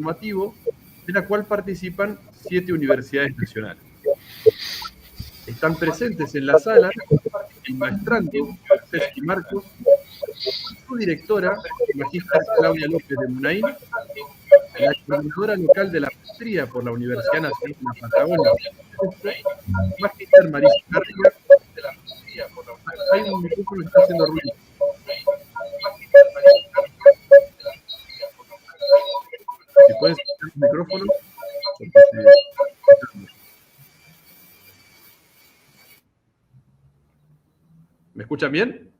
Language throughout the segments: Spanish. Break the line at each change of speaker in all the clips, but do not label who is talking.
formativo, de la cual participan 7 universidades nacionales. Están presentes en la sala el maestrando Cesqui Marcos, su directora, magíster Claudia López de Munaín, la coordinadora local de la maestría por la Universidad Nacional de la Patagonia, magíster Marisa Garriga. Hay un micrófono que está haciendo ruido. Si pueden cerrar el micrófono. ¿Me escuchan bien?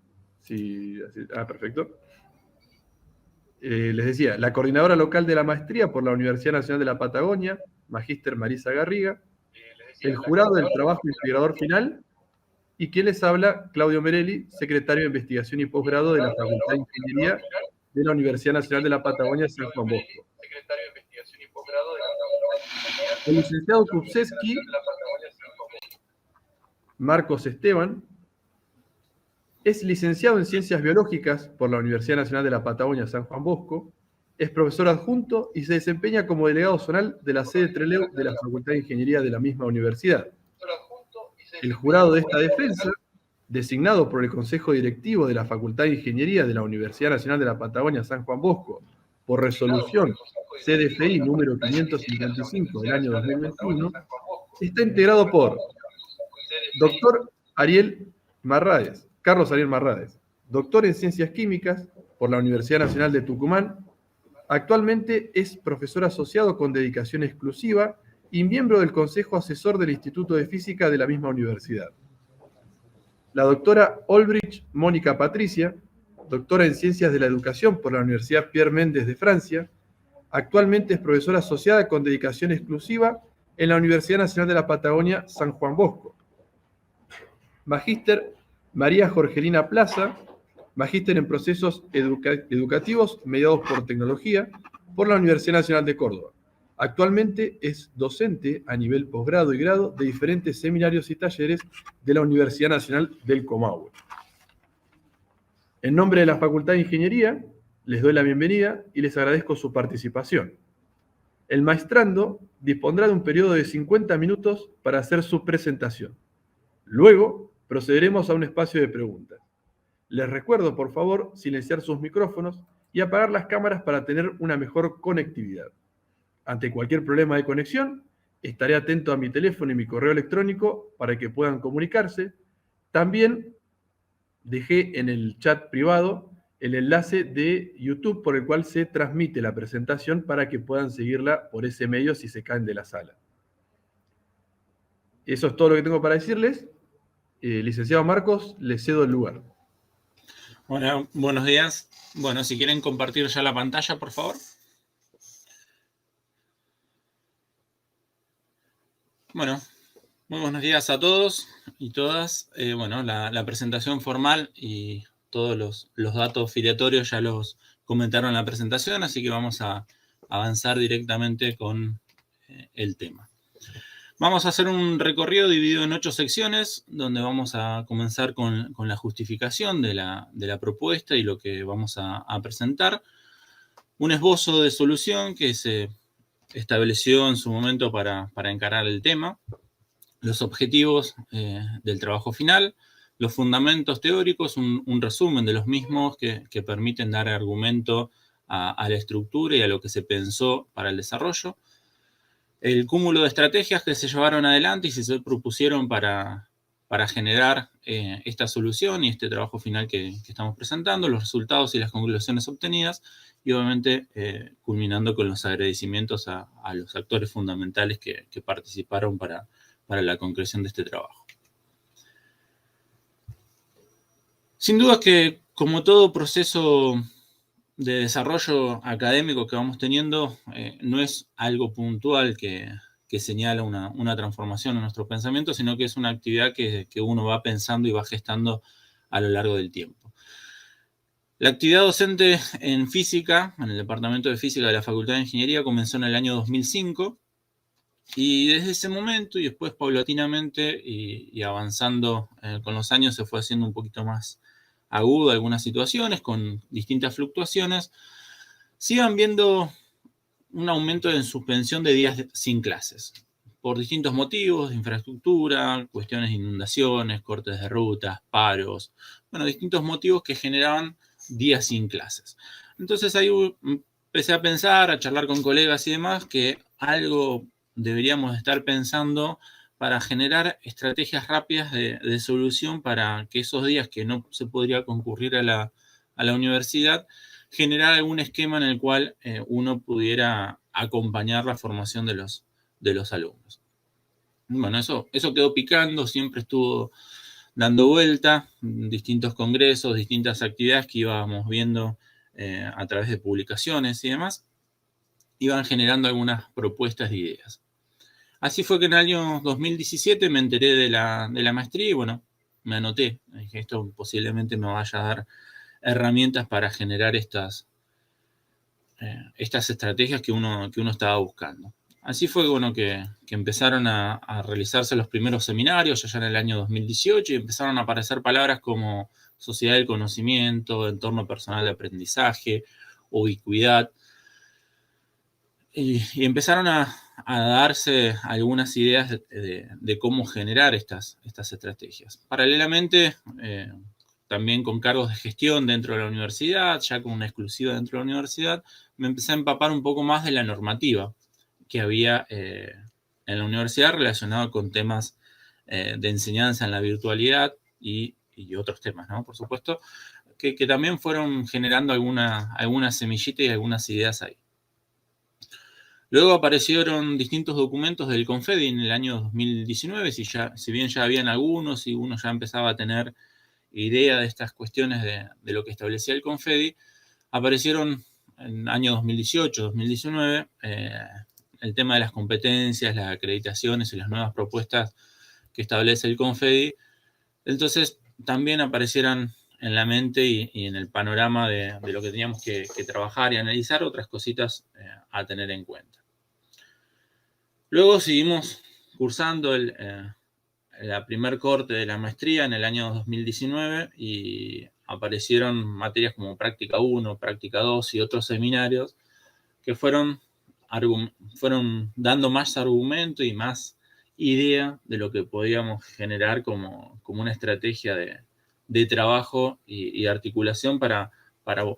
Sí, perfecto. Les decía, la coordinadora local de la maestría por la Universidad Nacional de la Patagonia, magíster Marisa Garriga, el jurado del trabajo integrador final, y quien les habla, Claudio Merelli, secretario de Investigación y Posgrado de la Facultad de Ingeniería de la Universidad Nacional de la Patagonia, San Juan Bosco. El licenciado Kupczewski, Marcos Esteban, es licenciado en Ciencias Biológicas por la Universidad Nacional de la Patagonia, San Juan Bosco, es profesor adjunto y se desempeña como delegado zonal de la sede Trelew de la Facultad de Ingeniería de la misma universidad. El jurado de esta defensa, designado por el Consejo Directivo de la Facultad de Ingeniería de la Universidad Nacional de la Patagonia, San Juan Bosco, por resolución CDFI número 555 del año 2021, está integrado por doctor Carlos Ariel Marrades, doctor en Ciencias Químicas por la Universidad Nacional de Tucumán. Actualmente es profesor asociado con dedicación exclusiva y miembro del Consejo Asesor del Instituto de Física de la misma universidad. La doctora Olbrich Mónica Patricia, doctora en Ciencias de la Educación por la Universidad Pierre Méndez de Francia, actualmente es profesora asociada con dedicación exclusiva en la Universidad Nacional de la Patagonia, San Juan Bosco. Magíster María Jorgelina Plaza, magíster en procesos educativos mediados por tecnología por la Universidad Nacional de Córdoba. Actualmente es docente a nivel posgrado y grado de diferentes seminarios y talleres de la Universidad Nacional del Comahue. En nombre de la Facultad de Ingeniería, les doy la bienvenida y les agradezco su participación. El maestrando dispondrá de un periodo de 50 minutos para hacer su presentación. Luego, procederemos a un espacio de preguntas. Les recuerdo, por favor, silenciar sus micrófonos y apagar las cámaras para tener una mejor conectividad. Ante cualquier problema de conexión, estaré atento a mi teléfono y mi correo electrónico para que puedan comunicarse. También dejé en el chat privado el enlace de YouTube por el cual se transmite la presentación para que puedan seguirla por ese medio si se caen de la sala. Eso es todo lo que tengo para decirles. Licenciado Marcos, le cedo el lugar.
Bueno, buenos días. Bueno, si quieren compartir ya la pantalla, por favor. Bueno, muy buenos días a todos y todas. Bueno, la presentación formal y todos los datos filiatorios ya los comentaron en la presentación, así que vamos a avanzar directamente con el tema. Vamos a hacer un recorrido dividido en 8 secciones, donde vamos a comenzar con la justificación de la propuesta y lo que vamos a presentar. Un esbozo de solución que se estableció en su momento para encarar el tema. Los objetivos del trabajo final. Los fundamentos teóricos, un resumen de los mismos que permiten dar argumento a la estructura y a lo que se pensó para el desarrollo. El cúmulo de estrategias que se llevaron adelante y se propusieron para generar esta solución y este trabajo final que estamos presentando, los resultados y las conclusiones obtenidas, y obviamente culminando con los agradecimientos a los actores fundamentales que participaron para la concreción de este trabajo. Sin duda que, como todo proceso de desarrollo académico que vamos teniendo, no es algo puntual que señala una transformación en nuestro pensamiento, sino que es una actividad que uno va pensando y va gestando a lo largo del tiempo. La actividad docente en física, en el Departamento de Física de la Facultad de Ingeniería, comenzó en el año 2005, y desde ese momento y después paulatinamente y avanzando con los años se fue haciendo un poquito más agudo algunas situaciones con distintas fluctuaciones. Se iban viendo un aumento en suspensión de días sin clases, por distintos motivos, de infraestructura, cuestiones de inundaciones, cortes de rutas, paros, bueno, distintos motivos que generaban días sin clases. Entonces ahí empecé a pensar, a charlar con colegas y demás, que algo deberíamos estar pensando para generar estrategias rápidas de solución para que esos días que no se podría concurrir a la universidad, generar algún esquema en el cual uno pudiera acompañar la formación de los alumnos. Bueno, eso quedó picando, siempre estuvo dando vuelta, distintos congresos, distintas actividades que íbamos viendo a través de publicaciones y demás, iban generando algunas propuestas de ideas. Así fue que en el año 2017 me enteré de la maestría y bueno, me anoté. Dije, esto posiblemente me vaya a dar herramientas para generar estas estrategias que uno estaba buscando. Así fue bueno, que empezaron a realizarse los primeros seminarios allá en el año 2018 y empezaron a aparecer palabras como sociedad del conocimiento, entorno personal de aprendizaje, ubicuidad. Y empezaron a darse algunas ideas de cómo generar estas estrategias. Paralelamente, también con cargos de gestión dentro de la universidad, ya con una exclusiva dentro de la universidad, me empecé a empapar un poco más de la normativa que había en la universidad relacionado con temas de enseñanza en la virtualidad y otros temas, ¿no? Por supuesto, que también fueron generando alguna semillita y algunas ideas ahí. Luego aparecieron distintos documentos del Confedi en el año 2019, si bien ya habían algunos y uno ya empezaba a tener idea de estas cuestiones de lo que establecía el Confedi, aparecieron en el año 2018, 2019, el tema de las competencias, las acreditaciones y las nuevas propuestas que establece el Confedi. Entonces también aparecieran en la mente y en el panorama de lo que teníamos que trabajar y analizar, otras cositas a tener en cuenta. Luego seguimos cursando la primer corte de la maestría en el año 2019 y aparecieron materias como práctica 1, práctica 2 y otros seminarios que fueron dando más argumento y más idea de lo que podíamos generar como una estrategia de trabajo y articulación para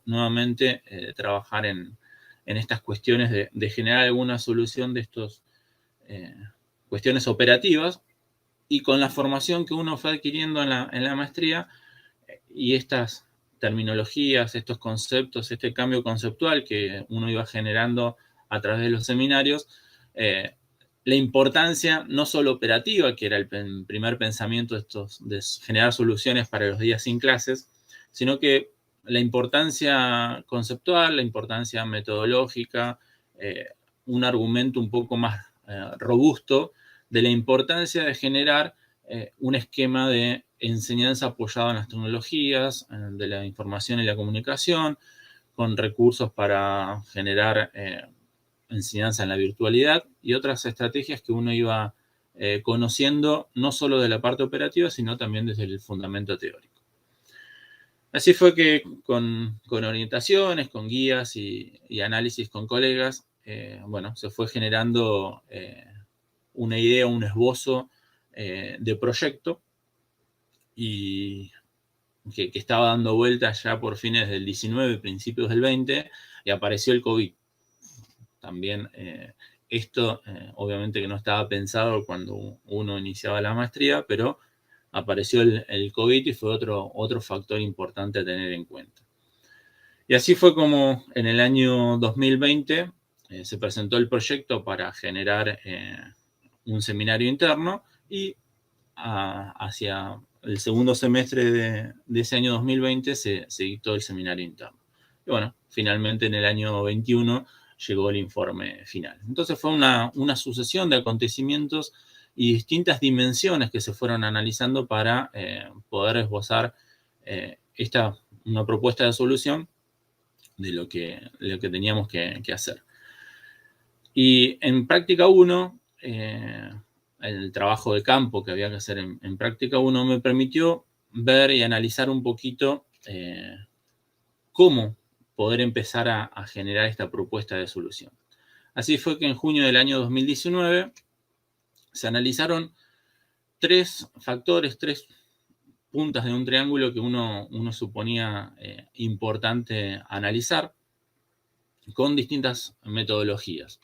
nuevamente trabajar en estas cuestiones de generar alguna solución de estas cuestiones operativas. Y con la formación que uno fue adquiriendo en la maestría y estas terminologías, estos conceptos, este cambio conceptual que uno iba generando a través de los seminarios, la importancia no solo operativa, que era el primer pensamiento de generar soluciones para los días sin clases, sino que la importancia conceptual, la importancia metodológica, un argumento un poco más robusto de la importancia de generar un esquema de enseñanza apoyado en las tecnologías, de la información y la comunicación, con recursos para generar enseñanza en la virtualidad y otras estrategias que uno iba conociendo no solo de la parte operativa, sino también desde el fundamento teórico. Así fue que con orientaciones, con guías y análisis con colegas, bueno, se fue generando una idea, un esbozo de proyecto y que estaba dando vueltas ya por fines del 19, principios del 20, y apareció el COVID. También esto obviamente que no estaba pensado cuando uno iniciaba la maestría, pero apareció el COVID y fue otro factor importante a tener en cuenta. Y así fue como en el año 2020 se presentó el proyecto para generar un seminario interno y hacia el segundo semestre de ese año 2020 se dictó el seminario interno. Y bueno, finalmente en el año 21 llegó el informe final. Entonces fue una sucesión de acontecimientos y distintas dimensiones que se fueron analizando para poder esbozar una propuesta de solución de lo que teníamos que hacer. Y en práctica 1, el trabajo de campo que había que hacer en práctica 1 me permitió ver y analizar un poquito cómo poder empezar a generar esta propuesta de solución. Así fue que en junio del año 2019 se analizaron 3 factores, 3 puntas de un triángulo que uno suponía importante analizar con distintas metodologías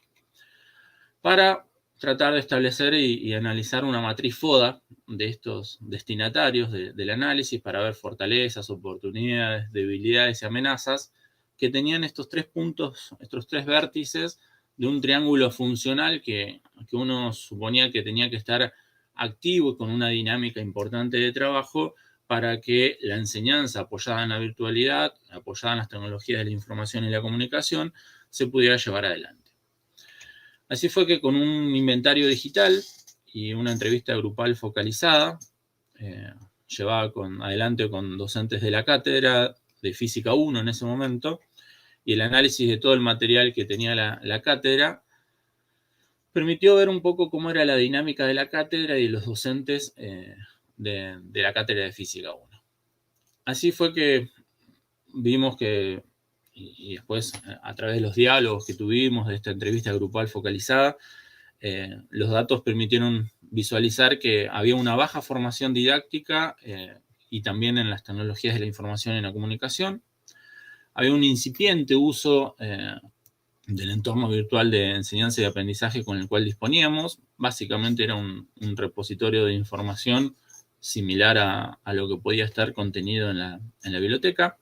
para tratar de establecer y analizar una matriz FODA de estos destinatarios del análisis para ver fortalezas, oportunidades, debilidades y amenazas que tenían estos 3 puntos, estos 3 vértices de un triángulo funcional que uno suponía que tenía que estar activo y con una dinámica importante de trabajo para que la enseñanza apoyada en la virtualidad, apoyada en las tecnologías de la información y la comunicación, se pudiera llevar adelante. Así fue que con un inventario digital y una entrevista grupal focalizada, llevada adelante con docentes de la cátedra de Física 1 en ese momento, y el análisis de todo el material que tenía la cátedra, permitió ver un poco cómo era la dinámica de la cátedra y de los docentes de la cátedra de Física 1. Así fue que vimos que, y después a través de los diálogos que tuvimos de esta entrevista grupal focalizada, los datos permitieron visualizar que había una baja formación didáctica y también en las tecnologías de la información y la comunicación. Había un incipiente uso del entorno virtual de enseñanza y aprendizaje con el cual disponíamos. Básicamente era un repositorio de información similar a lo que podía estar contenido en la biblioteca.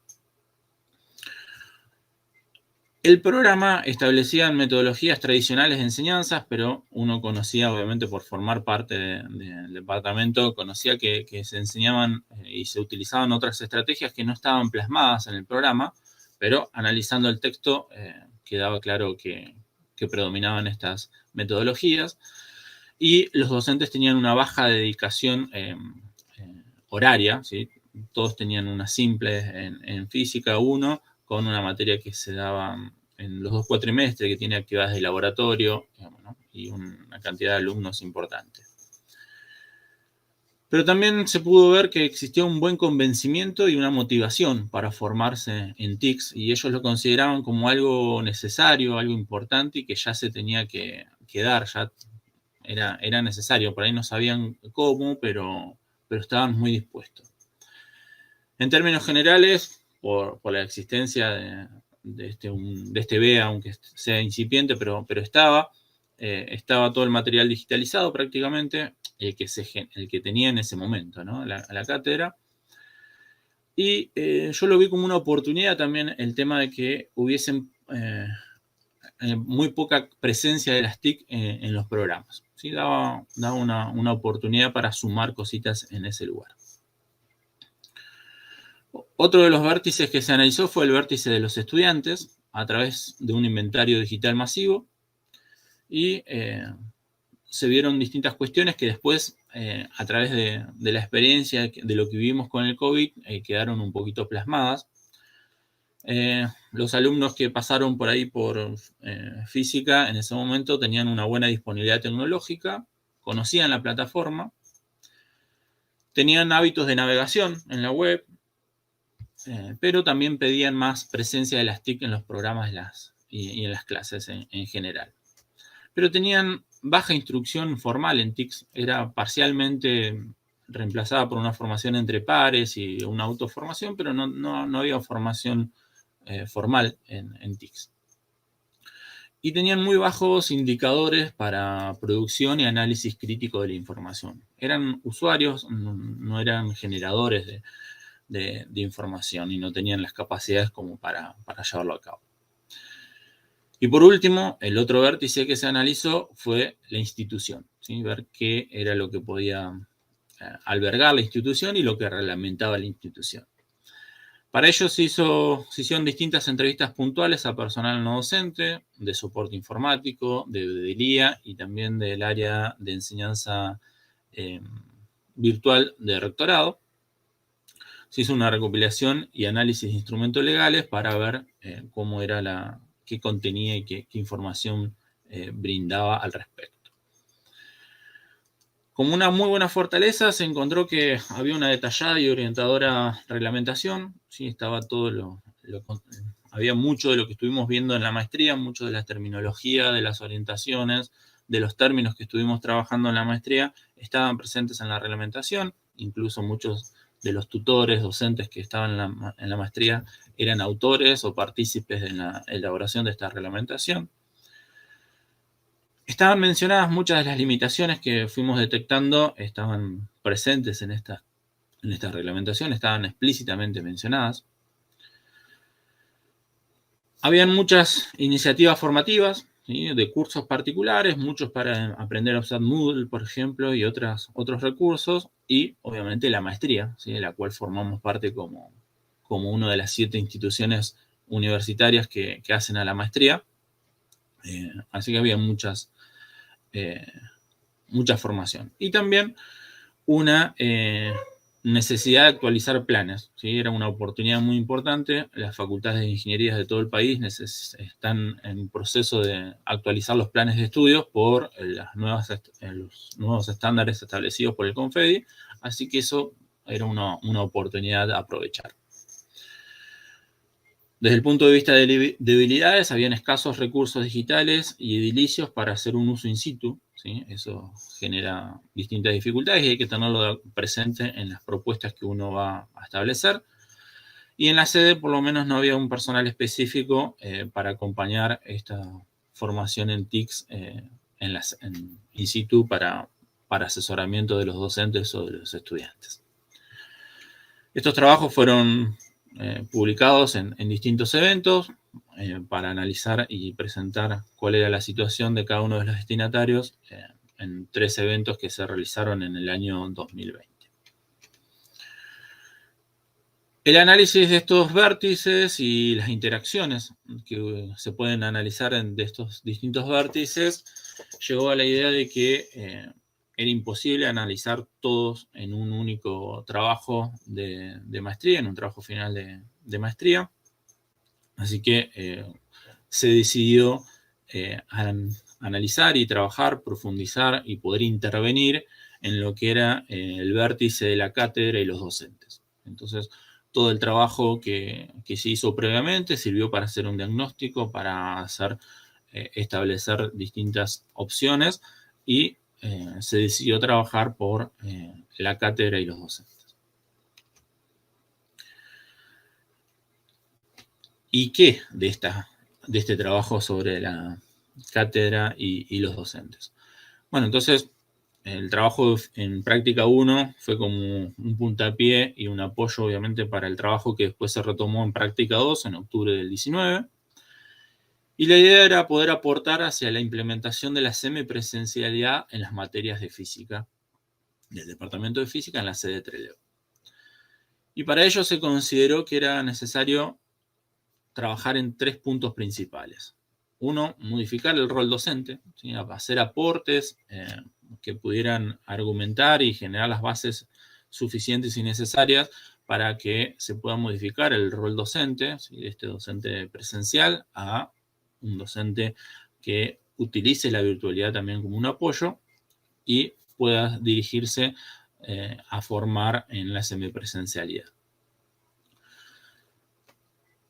El programa establecía metodologías tradicionales de enseñanzas, pero uno conocía, obviamente por formar parte del departamento, conocía que se enseñaban y se utilizaban otras estrategias que no estaban plasmadas en el programa, pero analizando el texto quedaba claro que predominaban estas metodologías y los docentes tenían una baja dedicación horaria, ¿sí? Todos tenían una simple en Física 1 con una materia que se daba en los 2 cuatrimestres, que tiene actividades de laboratorio, ¿no? Y una cantidad de alumnos importante. Pero también se pudo ver que existía un buen convencimiento y una motivación para formarse en TICS, y ellos lo consideraban como algo necesario, algo importante, y que ya se tenía que dar, ya era necesario. Por ahí no sabían cómo, pero estaban muy dispuestos. En términos generales, por la existencia de este BEA, aunque sea incipiente, pero estaba todo el material digitalizado prácticamente, el que tenía en ese momento, ¿no? la cátedra. Y yo lo vi como una oportunidad también el tema de que hubiesen muy poca presencia de las TIC en los programas, ¿sí? Daba una oportunidad para sumar cositas en ese lugar. Otro de los vértices que se analizó fue el vértice de los estudiantes a través de un inventario digital masivo y se vieron distintas cuestiones que después, a través de la experiencia de lo que vivimos con el COVID, quedaron un poquito plasmadas. Los alumnos que pasaron por ahí por física en ese momento tenían una buena disponibilidad tecnológica, conocían la plataforma, tenían hábitos de navegación en la web, pero también pedían más presencia de las TIC en los programas y en las clases en general. Pero tenían baja instrucción formal en TICS, era parcialmente reemplazada por una formación entre pares y una autoformación, pero no había formación formal en TICS. Y tenían muy bajos indicadores para producción y análisis crítico de la información. Eran usuarios, no eran generadores de información y no tenían las capacidades como para llevarlo a cabo. Y por último, el otro vértice que se analizó fue la institución, ¿sí? Ver qué era lo que podía albergar la institución y lo que reglamentaba la institución. Para ello se hicieron distintas entrevistas puntuales a personal no docente, de soporte informático, de veeduría y también del área de enseñanza virtual de rectorado. Se hizo una recopilación y análisis de instrumentos legales para ver cómo era qué contenía y qué información brindaba al respecto. Como una muy buena fortaleza se encontró que había una detallada y orientadora reglamentación, ¿sí? Estaba todo había mucho de lo que estuvimos viendo en la maestría, mucho de la terminología, de las orientaciones, de los términos que estuvimos trabajando en la maestría, estaban presentes en la reglamentación. Incluso muchos de los tutores, docentes que estaban en la maestría eran autores o partícipes en la elaboración de esta reglamentación. Estaban mencionadas muchas de las limitaciones que fuimos detectando, estaban presentes en esta reglamentación, estaban explícitamente mencionadas. Habían muchas iniciativas formativas, ¿sí?, de cursos particulares, muchos para aprender a usar Moodle, por ejemplo, y otros recursos, y obviamente la maestría, ¿sí?, de la cual formamos parte como una de las 7 instituciones universitarias que hacen a la maestría. Así que había mucha formación. Y también una necesidad de actualizar planes, ¿sí? Era una oportunidad muy importante. Las facultades de ingeniería de todo el país están en proceso de actualizar los planes de estudios por los nuevos estándares establecidos por el CONFEDI, así que eso era una oportunidad a aprovechar. Desde el punto de vista de debilidades, habían escasos recursos digitales y edilicios para hacer un uso in situ, ¿sí? Eso genera distintas dificultades y hay que tenerlo presente en las propuestas que uno va a establecer. Y en la sede, por lo menos, no había un personal específico para acompañar esta formación en TICs en in situ para asesoramiento de los docentes o de los estudiantes. Estos trabajos fueron publicados en distintos eventos para analizar y presentar cuál era la situación de cada uno de los destinatarios en 3 eventos que se realizaron en el año 2020. El análisis de estos vértices y las interacciones que se pueden analizar de estos distintos vértices llegó a la idea de que era imposible analizar todos en un único trabajo de maestría, en un trabajo final de maestría. Así que se decidió analizar y trabajar, profundizar y poder intervenir en lo que era el vértice de la cátedra y los docentes. Entonces, todo el trabajo que se hizo previamente sirvió para hacer un diagnóstico, para establecer distintas opciones y se decidió trabajar por la cátedra y los docentes. ¿Y qué de este trabajo sobre la cátedra y los docentes? Bueno, entonces el trabajo en práctica 1 fue como un puntapié y un apoyo, obviamente, para el trabajo que después se retomó en práctica 2 en octubre del 19. Y la idea era poder aportar hacia la implementación de la semipresencialidad en las materias de física, del departamento de física en la sede de Trelew. Y para ello se consideró que era necesario trabajar en 3 puntos principales. 1, modificar el rol docente, ¿sí?, hacer aportes que pudieran argumentar y generar las bases suficientes y necesarias para que se pueda modificar el rol docente, ¿sí?, de este docente presencial a un docente que utilice la virtualidad también como un apoyo y pueda dirigirse a formar en la semipresencialidad.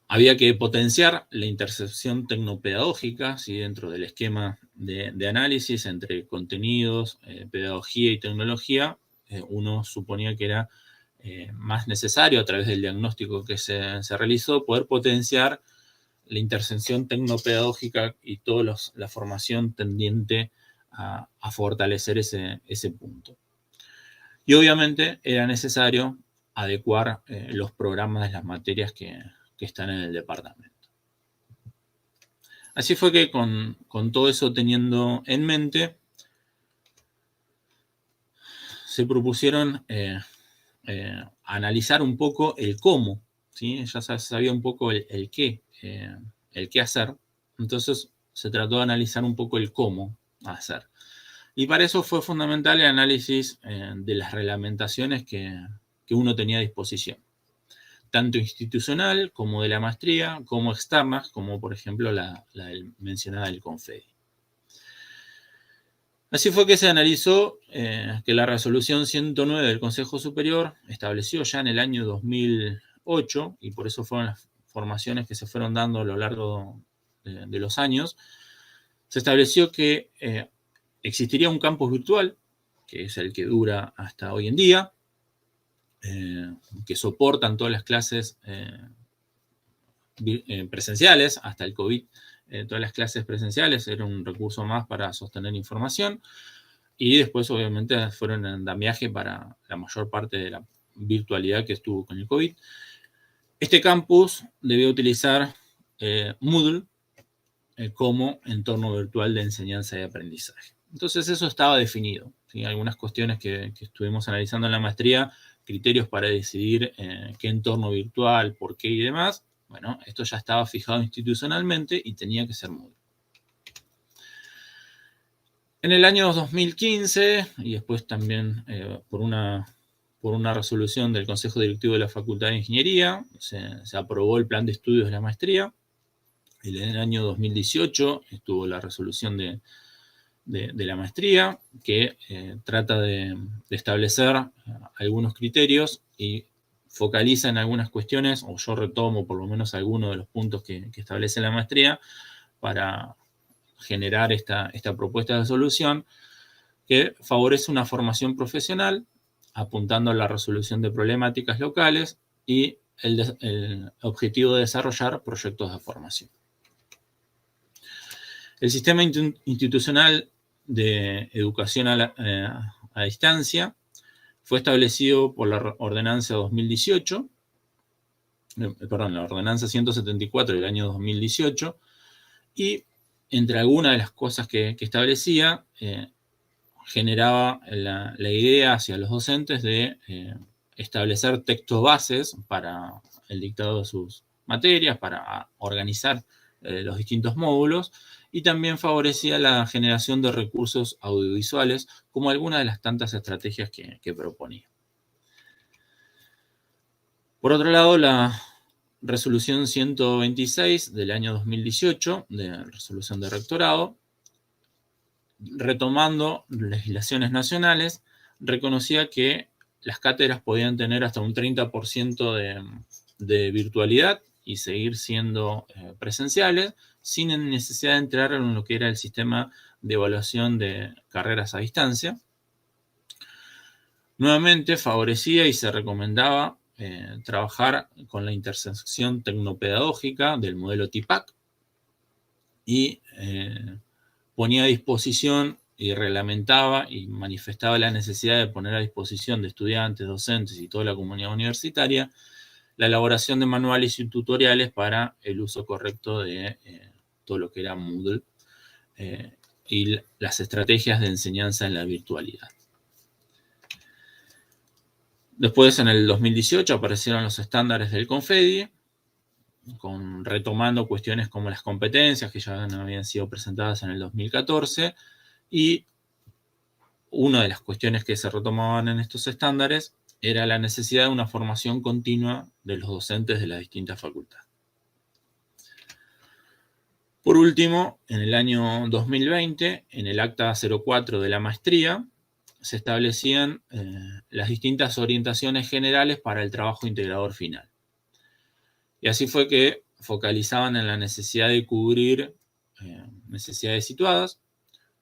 Había que potenciar la intersección tecnopedagógica, ¿sí?, dentro del esquema de análisis entre contenidos, pedagogía y tecnología. Uno suponía que era más necesario, a través del diagnóstico que se realizó, poder potenciar la intersección tecnopedagógica y toda la formación tendiente a fortalecer ese punto. Y obviamente era necesario adecuar los programas de las materias que están en el departamento. Así fue que con todo eso teniendo en mente, se propusieron analizar un poco el cómo, ¿sí? Ya se sabía un poco el qué hacer, entonces se trató de analizar un poco el cómo hacer. Y para eso fue fundamental el análisis de las reglamentaciones que uno tenía a disposición, tanto institucional como de la maestría, como externas, como por ejemplo la mencionada del CONFEDI. Así fue que se analizó que la resolución 109 del Consejo Superior estableció ya en el año 2008, y por eso fueron formaciones que se fueron dando a lo largo de los años, se estableció que existiría un campus virtual, que es el que dura hasta hoy en día, que soportan todas las clases presenciales, hasta el COVID, todas las clases presenciales, era un recurso más para sostener información, y después obviamente fueron en andamiaje para la mayor parte de la virtualidad que estuvo con el COVID. Este campus debió utilizar Moodle como entorno virtual de enseñanza y aprendizaje. Entonces eso estaba definido, ¿sí? Algunas cuestiones que estuvimos analizando en la maestría, criterios para decidir qué entorno virtual, por qué y demás. Bueno, esto ya estaba fijado institucionalmente y tenía que ser Moodle. En el año 2015, y después también por una resolución del Consejo Directivo de la Facultad de Ingeniería, se aprobó el plan de estudios de la maestría. En el año 2018 estuvo la resolución de la maestría, que trata de establecer algunos criterios y focaliza en algunas cuestiones, o yo retomo por lo menos algunos de los puntos que establece la maestría para generar esta propuesta de solución, que favorece una formación profesional apuntando a la resolución de problemáticas locales y el objetivo de desarrollar proyectos de formación. El sistema institucional de educación a distancia fue establecido por la ordenanza 2018, la ordenanza 174 del año 2018, y entre algunas de las cosas que establecía, generaba la idea hacia los docentes de establecer textos bases para el dictado de sus materias, para organizar los distintos módulos, y también favorecía la generación de recursos audiovisuales como alguna de las tantas estrategias que proponía. Por otro lado, la resolución 126 del año 2018, de resolución de rectorado, retomando legislaciones nacionales, reconocía que las cátedras podían tener hasta un 30% de virtualidad y seguir siendo presenciales, sin necesidad de entrar en lo que era el sistema de evaluación de carreras a distancia. Nuevamente favorecía y se recomendaba trabajar con la intersección tecnopedagógica del modelo TIPAC y ponía a disposición y reglamentaba y manifestaba la necesidad de poner a disposición de estudiantes, docentes y toda la comunidad universitaria la elaboración de manuales y tutoriales para el uso correcto de todo lo que era Moodle y las estrategias de enseñanza en la virtualidad. Después, en el 2018, aparecieron los estándares del CONFEDI, retomando cuestiones como las competencias que ya habían sido presentadas en el 2014, y una de las cuestiones que se retomaban en estos estándares era la necesidad de una formación continua de los docentes de las distintas facultades. Por último, en el año 2020, en el acta 04 de la maestría, se establecían las distintas orientaciones generales para el trabajo integrador final. Y así fue que focalizaban en la necesidad de cubrir necesidades situadas,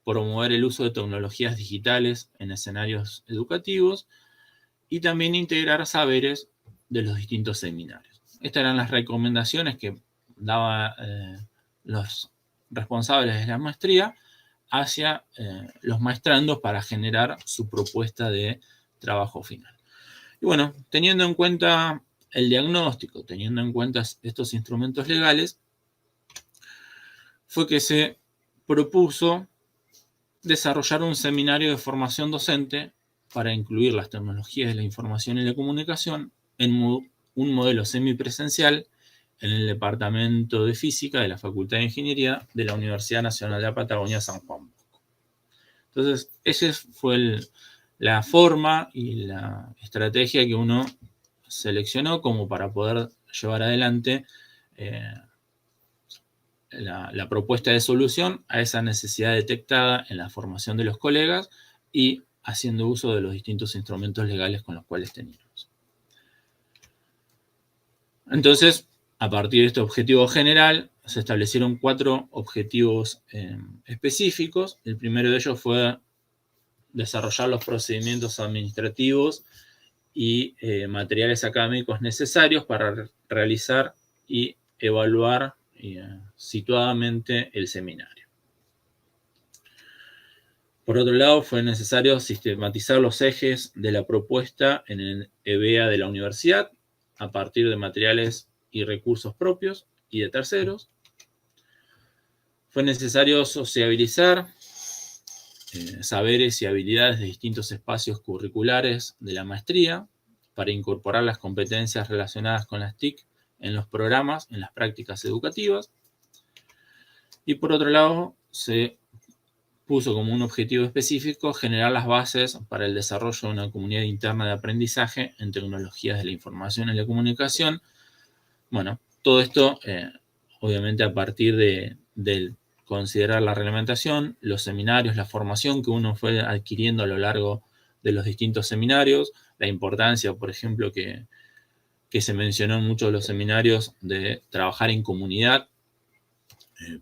promover el uso de tecnologías digitales en escenarios educativos y también integrar saberes de los distintos seminarios. Estas eran las recomendaciones que daban los responsables de la maestría hacia los maestrandos para generar su propuesta de trabajo final. Y bueno, teniendo en cuenta el diagnóstico, teniendo en cuenta estos instrumentos legales, fue que se propuso desarrollar un seminario de formación docente para incluir las tecnologías de la información y la comunicación en un modelo semipresencial en el Departamento de Física de la Facultad de Ingeniería de la Universidad Nacional de la Patagonia San Juan Bosco. Entonces, esa fue la forma y la estrategia que uno seleccionó como para poder llevar adelante la propuesta de solución a esa necesidad detectada en la formación de los colegas y haciendo uso de los distintos instrumentos legales con los cuales teníamos. Entonces, A partir de este objetivo general, se establecieron 4 objetivos específicos. El primero de ellos fue desarrollar los procedimientos administrativos y materiales académicos necesarios para realizar y evaluar situadamente el seminario. Por otro lado, fue necesario sistematizar los ejes de la propuesta en el EBEA de la universidad a partir de materiales y recursos propios y de terceros. Fue necesario sociabilizar saberes y habilidades de distintos espacios curriculares de la maestría para incorporar las competencias relacionadas con las TIC en los programas, en las prácticas educativas. Y por otro lado, se puso como un objetivo específico generar las bases para el desarrollo de una comunidad interna de aprendizaje en tecnologías de la información y la comunicación. Bueno, todo esto obviamente a partir de considerar la reglamentación, los seminarios, la formación que uno fue adquiriendo a lo largo de los distintos seminarios, la importancia, por ejemplo, que se mencionó en muchos de los seminarios de trabajar en comunidad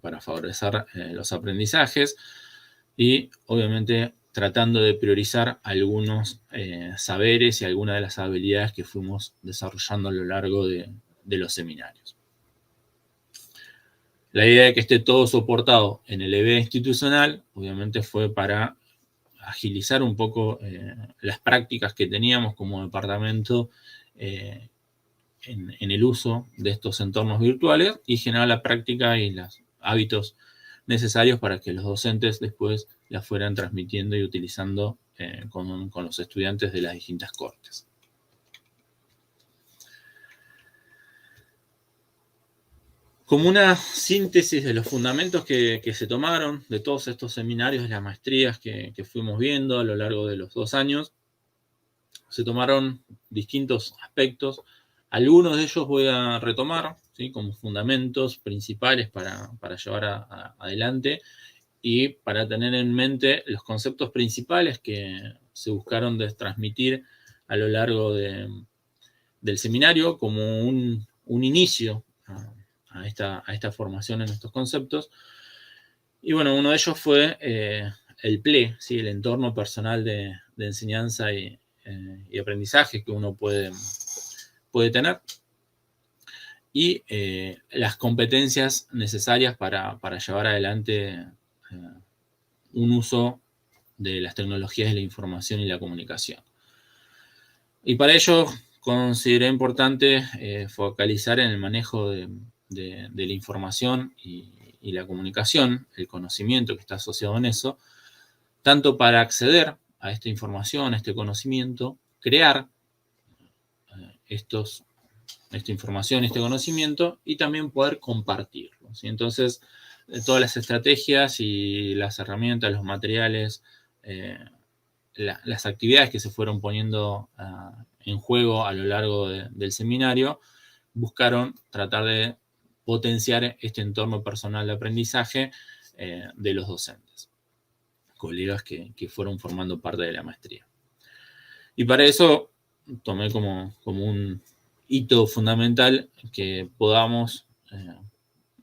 para favorecer los aprendizajes y obviamente tratando de priorizar algunos saberes y algunas de las habilidades que fuimos desarrollando a lo largo de los seminarios. La idea de que esté todo soportado en el EBEA institucional, obviamente fue para agilizar un poco las prácticas que teníamos como departamento en el uso de estos entornos virtuales y generar la práctica y los hábitos necesarios para que los docentes después las fueran transmitiendo y utilizando con los estudiantes de las distintas cortes. Como una síntesis de los fundamentos que se tomaron de todos estos seminarios de las maestrías que fuimos viendo a lo largo de los 2 años, se tomaron distintos aspectos. Algunos de ellos voy a retomar, ¿sí?, como fundamentos principales para llevar adelante y para tener en mente los conceptos principales que se buscaron transmitir a lo largo del seminario como un inicio a esta formación en estos conceptos. Y bueno, uno de ellos fue el PLE, ¿sí?, el entorno personal de enseñanza y aprendizaje que uno puede tener, y las competencias necesarias para llevar adelante un uso de las tecnologías de la información y la comunicación. Y para ello consideré importante focalizar en el manejo de la información y la comunicación, el conocimiento que está asociado en eso, tanto para acceder a esta información, a este conocimiento, crear esta información, este conocimiento, y también poder compartirlo, ¿sí? Entonces, todas las estrategias y las herramientas, los materiales, las actividades que se fueron poniendo en juego a lo largo del seminario, buscaron tratar de potenciar este entorno personal de aprendizaje de los docentes, colegas que fueron formando parte de la maestría. Y para eso tomé como un hito fundamental que podamos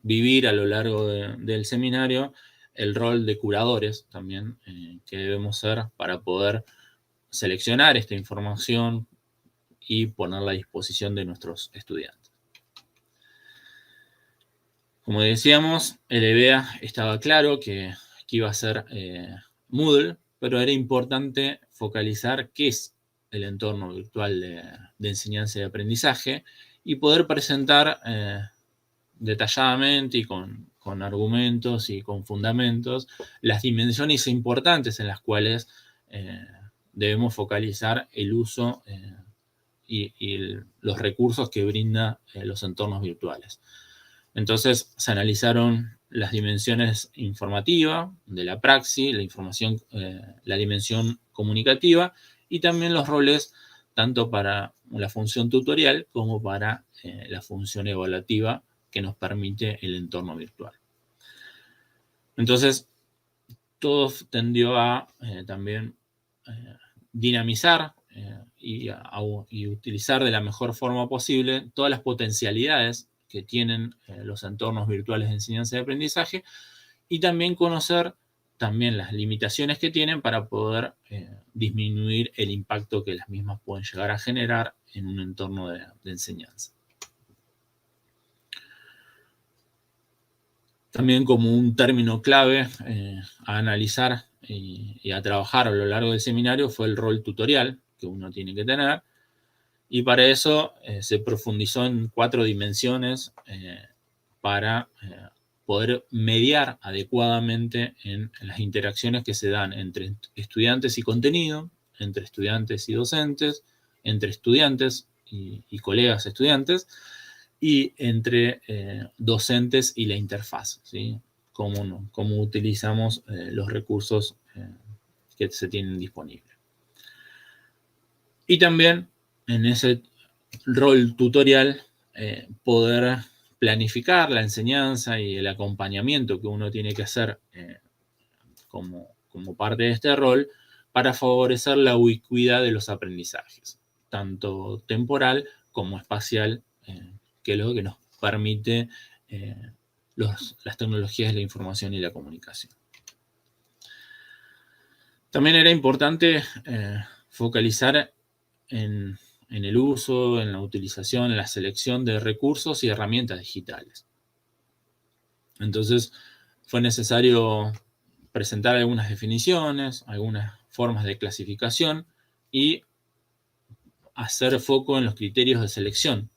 vivir a lo largo del seminario el rol de curadores también que debemos ser para poder seleccionar esta información y ponerla a disposición de nuestros estudiantes. Como decíamos, el EBEA estaba claro que iba a ser Moodle, pero era importante focalizar qué es el entorno virtual de enseñanza y aprendizaje y poder presentar detalladamente y con argumentos y con fundamentos las dimensiones importantes en las cuales debemos focalizar el uso y los recursos que brinda los entornos virtuales. Entonces se analizaron las dimensiones informativa de la praxis, la dimensión comunicativa y también los roles tanto para la función tutorial como para la función evaluativa que nos permite el entorno virtual. Entonces, todo tendió a también dinamizar y utilizar de la mejor forma posible todas las potencialidades que tienen los entornos virtuales de enseñanza y aprendizaje, y también conocer también las limitaciones que tienen para poder disminuir el impacto que las mismas pueden llegar a generar en un entorno de enseñanza. También como un término clave a analizar y a trabajar a lo largo del seminario fue el rol tutorial que uno tiene que tener, y para eso se profundizó en 4 dimensiones para poder mediar adecuadamente en las interacciones que se dan entre estudiantes y contenido, entre estudiantes y docentes, entre estudiantes y colegas estudiantes, y entre docentes y la interfaz, ¿sí? Cómo utilizamos los recursos que se tienen disponibles. Y también en ese rol tutorial poder planificar la enseñanza y el acompañamiento que uno tiene que hacer como parte de este rol para favorecer la ubicuidad de los aprendizajes, tanto temporal como espacial, que es lo que nos permite las tecnologías de la información y la comunicación. También era importante focalizar en el uso, en la utilización, en la selección de recursos y herramientas digitales. Entonces, fue necesario presentar algunas definiciones, algunas formas de clasificación y hacer foco en los criterios de selección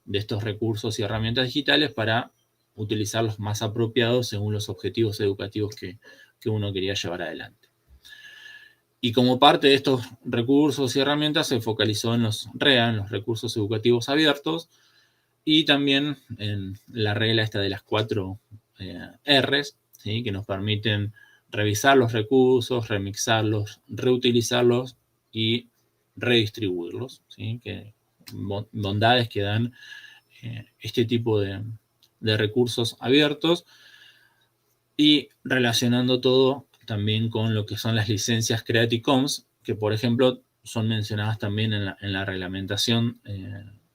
de estos recursos y herramientas digitales para utilizarlos más apropiados según los objetivos educativos que uno quería llevar adelante. Y como parte de estos recursos y herramientas se focalizó en los REA, en los recursos educativos abiertos, y también en la regla esta de las 4 R's, ¿sí? Que nos permiten revisar los recursos, remixarlos, reutilizarlos y redistribuirlos, ¿sí? Bondades que dan este tipo de recursos abiertos, y relacionando todo también con lo que son las licencias Creative Commons, que por ejemplo son mencionadas también en la reglamentación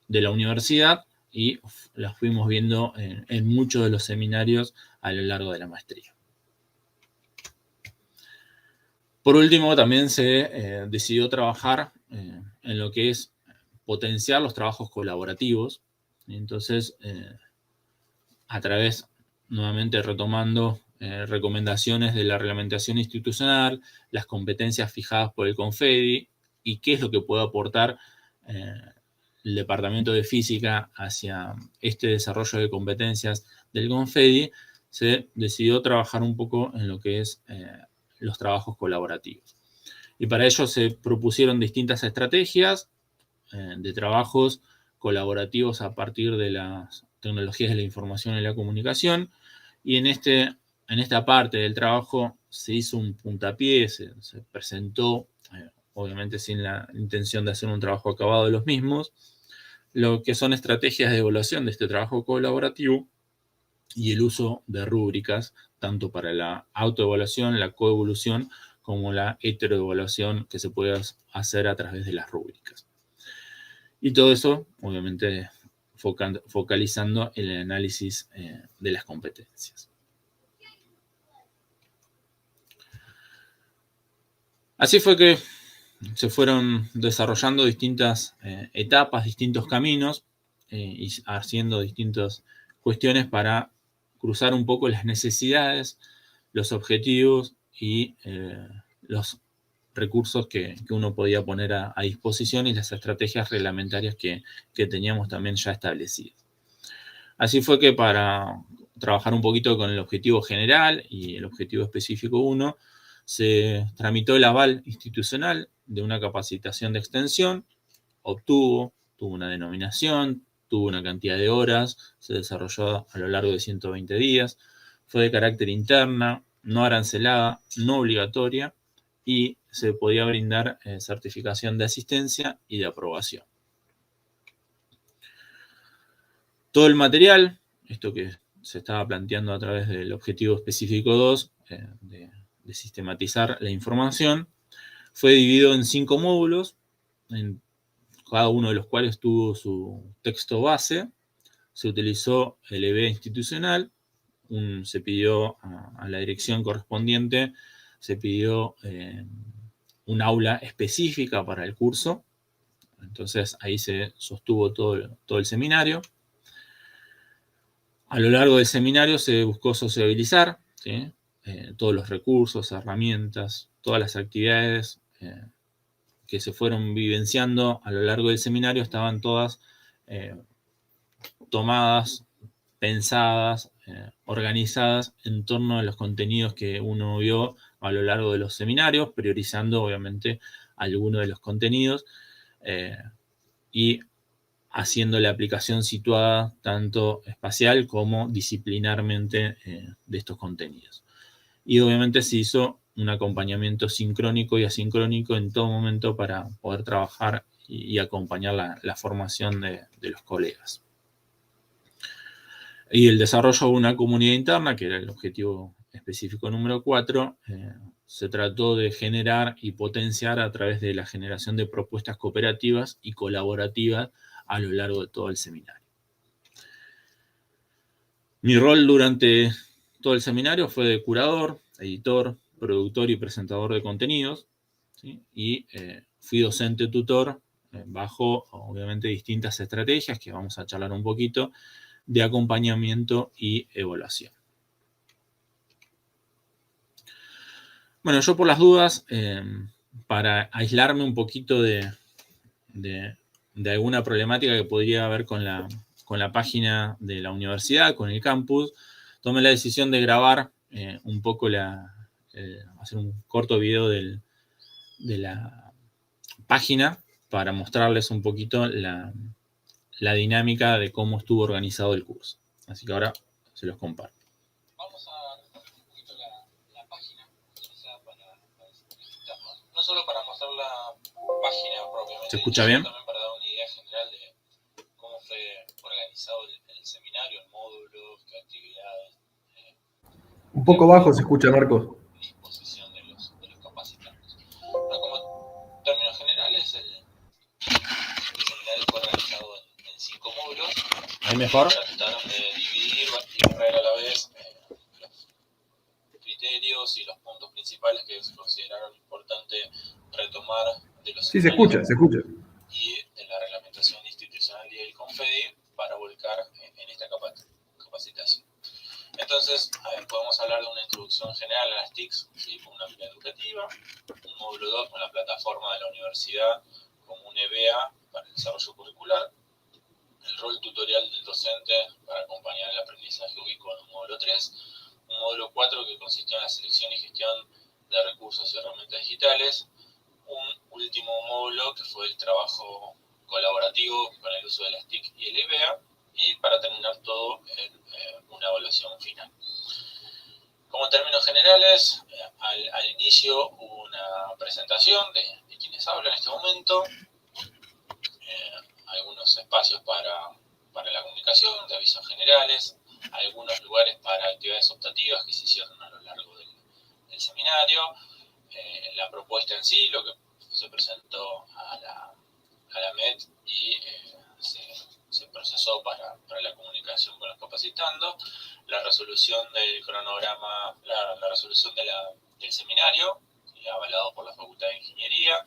de la universidad, y las fuimos viendo en muchos de los seminarios a lo largo de la maestría. Por último, también se decidió trabajar en lo que es potenciar los trabajos colaborativos. Entonces, a través, nuevamente retomando recomendaciones de la reglamentación institucional, las competencias fijadas por el CONFEDI y qué es lo que puede aportar el Departamento de Física hacia este desarrollo de competencias del CONFEDI, se decidió trabajar un poco en lo que es los trabajos colaborativos. Y para ello se propusieron distintas estrategias de trabajos colaborativos a partir de las tecnologías de la información y la comunicación, y en esta parte del trabajo se hizo un puntapié, se presentó, obviamente sin la intención de hacer un trabajo acabado de los mismos, lo que son estrategias de evaluación de este trabajo colaborativo y el uso de rúbricas, tanto para la autoevaluación, la coevolución, como la heteroevaluación que se puede hacer a través de las rúbricas. Y todo eso, obviamente, focalizando en el análisis de las competencias. Así fue que se fueron desarrollando distintas etapas, distintos caminos, y haciendo distintas cuestiones para cruzar un poco las necesidades, los objetivos y los recursos que uno podía poner a disposición y las estrategias reglamentarias que teníamos también ya establecidas. Así fue que para trabajar un poquito con el objetivo general y el objetivo específico 1, se tramitó el aval institucional de una capacitación de extensión, tuvo una denominación, tuvo una cantidad de horas, se desarrolló a lo largo de 120 días, fue de carácter interna, no arancelada, no obligatoria, y se podía brindar certificación de asistencia y de aprobación. Todo el material, esto que se estaba planteando a través del objetivo específico 2, de sistematizar la información, fue dividido en 5 módulos, en cada uno de los cuales tuvo su texto base, se utilizó el EB institucional, se pidió a la dirección correspondiente, se pidió un aula específica para el curso. Entonces ahí se sostuvo todo el seminario. A lo largo del seminario se buscó sociabilizar, ¿sí? Todos los recursos, herramientas, todas las actividades que se fueron vivenciando a lo largo del seminario estaban todas tomadas, pensadas, organizadas en torno a los contenidos que uno vio a lo largo de los seminarios, priorizando obviamente algunos de los contenidos y haciendo la aplicación situada tanto espacial como disciplinarmente de estos contenidos. Y obviamente se hizo un acompañamiento sincrónico y asincrónico en todo momento para poder trabajar y acompañar la formación de los colegas. Y el desarrollo de una comunidad interna, que era el objetivo específico número 4, se trató de generar y potenciar a través de la generación de propuestas cooperativas y colaborativas a lo largo de todo el seminario. Mi rol durante todo el seminario fue de curador, editor, productor y presentador de contenidos, ¿sí? Y fui docente tutor bajo, obviamente, distintas estrategias que vamos a charlar un poquito, de acompañamiento y evaluación. Bueno, yo por las dudas, para aislarme un poquito de alguna problemática que podría haber con la página de la universidad, con el campus, tomé la decisión de grabar un poco hacer un corto video de la página para mostrarles un poquito la dinámica de cómo estuvo organizado el curso. Así que ahora se los comparto. Vamos a recorrer un poquito la página utilizada para visitarnos. No solo para mostrar la página propiamente. ¿Se escucha bien? También para dar una idea general de cómo fue organizado el seminario, el módulo, qué actividades.
Un poco bajo se escucha, Marcos.
Disposición de los capacitantes. Bueno, como términos generales, el seminario fue organizado en 5 módulos. ¿Ahí mejor? Trataron de dividir y barrer a la vez los criterios y los puntos principales que se consideraron importante retomar de los
Sí, se escucha.
Y de la reglamentación institucional y el CONFEDI para volcar en esta capacitación. Entonces, podemos hablar de una introducción general a las TICs, ¿sí? Con una guía educativa, un módulo 2 con la plataforma de la universidad como un EBA para el desarrollo curricular, el rol tutorial del docente para acompañar el aprendizaje ubicado en un módulo 3, un módulo 4 que consistió en la selección y gestión de recursos y herramientas digitales, un último módulo que fue el trabajo colaborativo con el uso de las TIC y el EBA, y para terminar todo en una evaluación final. Como términos generales, al inicio hubo una presentación de quienes hablan en este momento, algunos espacios para la comunicación, de avisos generales, algunos lugares para actividades optativas que se hicieron a lo largo del seminario, la propuesta en sí, lo que se presentó a la MET y se procesó para la comunicación con los capacitandos, la resolución del cronograma, la resolución del seminario, avalado por la Facultad de Ingeniería,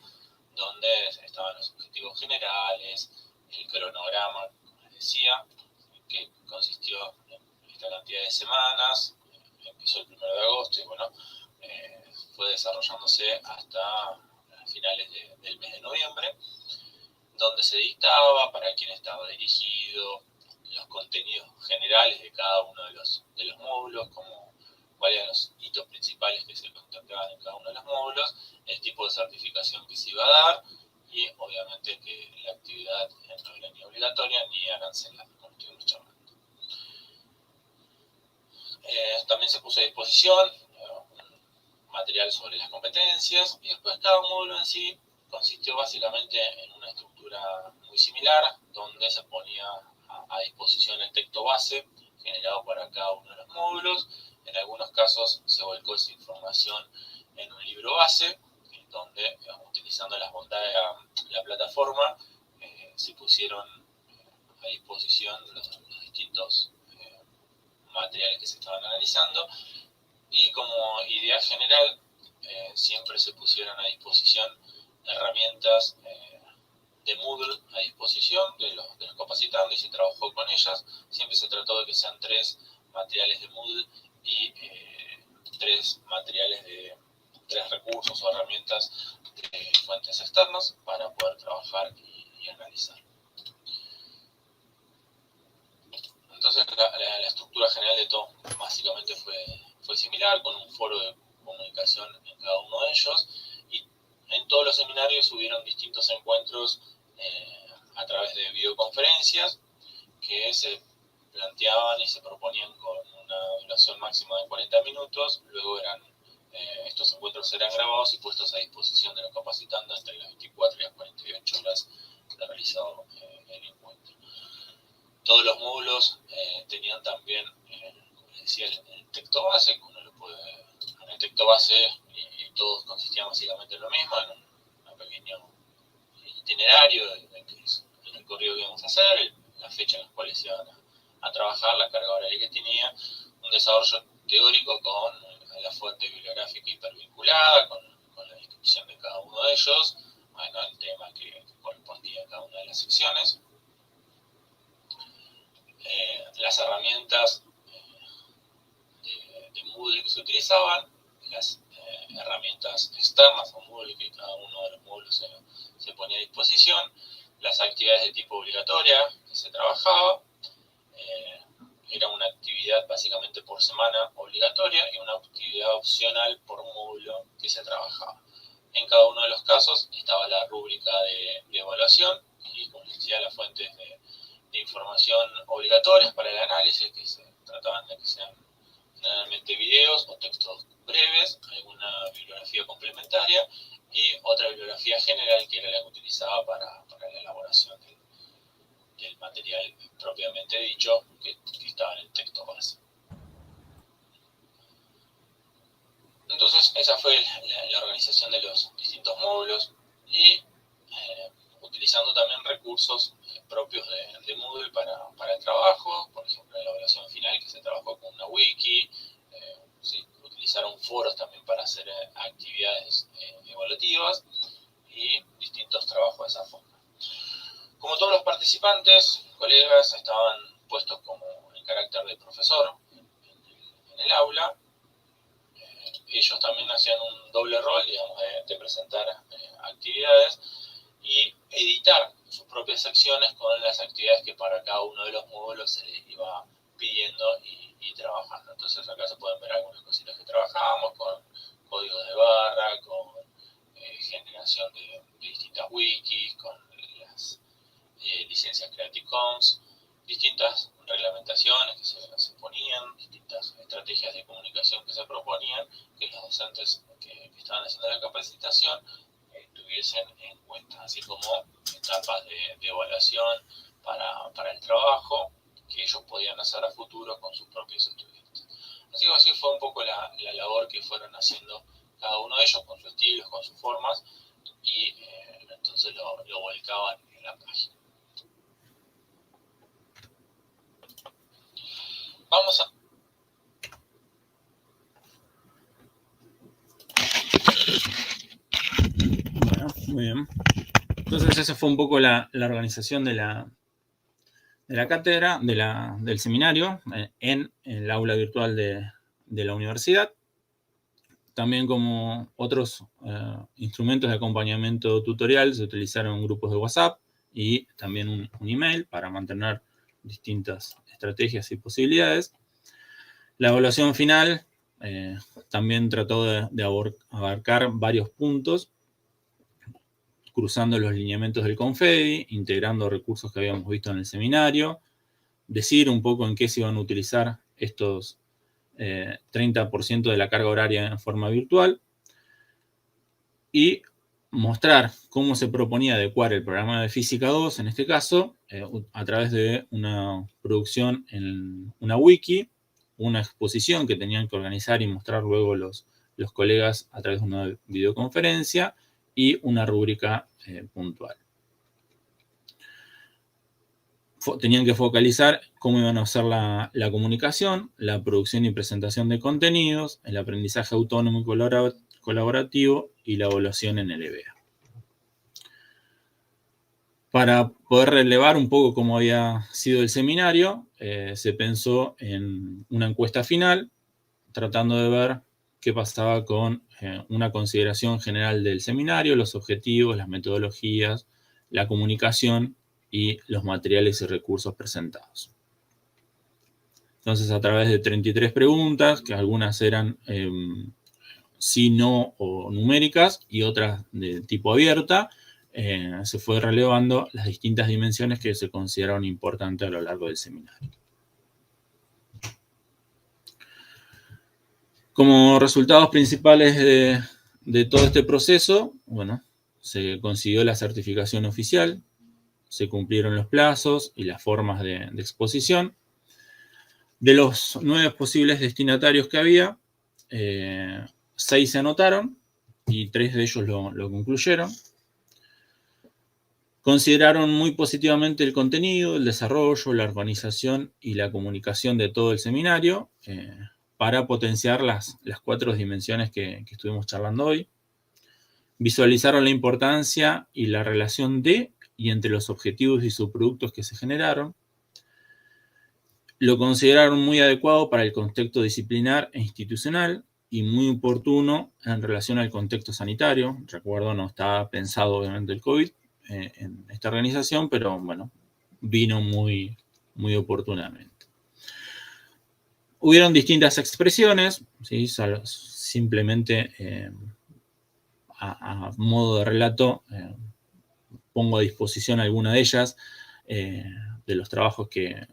donde estaban los objetivos generales, el cronograma, como les decía, que consistió en esta cantidad de semanas, empezó el 1 de agosto y bueno, fue desarrollándose hasta finales del mes de noviembre, donde se dictaba para quién estaba dirigido, los contenidos generales de cada uno de los módulos, como cuáles eran los hitos principales que se contemplaban en cada uno de los módulos, el tipo de certificación que se iba a dar y obviamente que la actividad no era ni obligatoria ni arancelaria, como estuvimos charlando. También se puso a disposición un material sobre las competencias y después cada módulo en sí consistió básicamente en una estructura muy similar, donde se ponía a disposición el texto base generado para cada uno de los módulos. En algunos casos se volcó esa información en un libro base, donde, utilizando las bondades de la plataforma, se pusieron a disposición los distintos materiales que se estaban analizando, y como idea general siempre se pusieron a disposición herramientas de Moodle a disposición de los capacitantes y se trabajó con ellas. Siempre se trató de que sean 3 materiales de Moodle y 3 recursos o herramientas de fuentes externas para poder trabajar y analizar. Entonces la estructura general de todo básicamente fue similar, con un foro de comunicación en cada uno de ellos, y en todos los seminarios hubieron distintos encuentros a través de videoconferencias que se planteaban y se proponían con una duración máxima de 40 minutos. Luego estos encuentros eran grabados y puestos a disposición de los capacitantes entre las 24 y las 48 horas de realizado el encuentro. Todos los módulos tenían también, como les decía, el texto base. En el texto base y todos consistían básicamente en lo mismo, en un pequeño itinerario de qué es el recorrido que íbamos a hacer, la fecha en la cual se iban a trabajar, la carga horaria que tenía, un desarrollo teórico con la fuente bibliográfica hipervinculada, con la descripción de cada uno de ellos, bueno, el tema que correspondía a cada una de las secciones. Las herramientas de Moodle que se utilizaban, las herramientas externas a Moodle que cada uno de los módulos se ponía a disposición, las actividades de tipo obligatoria que se trabajaba, era una actividad básicamente por semana obligatoria y una actividad opcional por módulo que se trabajaba. En cada uno de los casos estaba la rúbrica de evaluación y, como les decía, las fuentes de información obligatorias para el análisis, que se trataban de que sean generalmente videos o textos breves, alguna bibliografía complementaria y otra bibliografía general que era la que utilizaba para la elaboración del material propiamente dicho que estaba en el texto base. Entonces esa fue la organización de los distintos módulos y utilizando también recursos propios de Moodle para el trabajo, por ejemplo la elaboración final que se trabajó con una wiki, sí, utilizaron foros también para hacer actividades evaluativas y distintos trabajos de esa forma. Como todos los participantes, colegas, estaban puestos como en carácter de profesor en el aula. Ellos también hacían un doble rol, digamos, de presentar actividades y editar sus propias secciones con las actividades que para cada uno de los módulos se les iba pidiendo y trabajando. Entonces acá se pueden ver algunas cositas que trabajábamos con códigos de barra, con generación de distintas wikis, con las licencias Creative Commons, distintas reglamentaciones que se ponían, distintas estrategias de comunicación que se proponían, que los docentes que estaban haciendo la capacitación tuviesen en cuenta, así como etapas de evaluación para el trabajo que ellos podían hacer a futuro con sus propios estudiantes. Así fue un poco la labor que fueron haciendo cada uno de ellos con sus estilos, con sus formas, y entonces lo volcaban en la página. Vamos a... Bueno, muy bien. Entonces esa fue un poco la organización de la cátedra, del seminario, en el aula virtual de la universidad. También como otros instrumentos de acompañamiento tutorial se utilizaron grupos de WhatsApp y también un email para mantener distintas estrategias y posibilidades. La evaluación final también trató de abarcar varios puntos, cruzando los lineamientos del Confedi, integrando recursos que habíamos visto en el seminario, decir un poco en qué se iban a utilizar estos 30% de la carga horaria en forma virtual y mostrar cómo se proponía adecuar el programa de Física 2, en este caso, a través de una producción en una wiki, una exposición que tenían que organizar y mostrar luego los colegas a través de una videoconferencia y una rúbrica puntual. tenían que focalizar cómo iban a hacer la comunicación, la producción y presentación de contenidos, el aprendizaje autónomo y colaborativo y la evaluación en el EBA. Para poder relevar un poco cómo había sido el seminario, se pensó en una encuesta final, tratando de ver qué pasaba con una consideración general del seminario, los objetivos, las metodologías, la comunicación y los materiales y recursos presentados. Entonces, a través de 33 preguntas, que algunas eran sí, no o numéricas y otras de tipo abierta, se fue relevando las distintas dimensiones que se consideraron importantes a lo largo del seminario. Como resultados principales de todo este proceso, bueno, se consiguió la certificación oficial, se cumplieron los plazos y las formas de exposición. De los 9 posibles destinatarios que había, 6 se anotaron y 3 de ellos lo concluyeron. Consideraron muy positivamente el contenido, el desarrollo, la organización y la comunicación de todo el seminario para potenciar las 4 dimensiones que estuvimos charlando hoy. Visualizaron la importancia y la relación de y entre los objetivos y subproductos que se generaron. Lo consideraron muy adecuado para el contexto disciplinar e institucional y muy oportuno en relación al contexto sanitario. Recuerdo, no estaba pensado obviamente el COVID en esta organización, pero bueno, vino muy, muy oportunamente. Hubieron distintas expresiones, ¿sí? Simplemente a modo de relato pongo a disposición alguna de ellas, de los trabajos de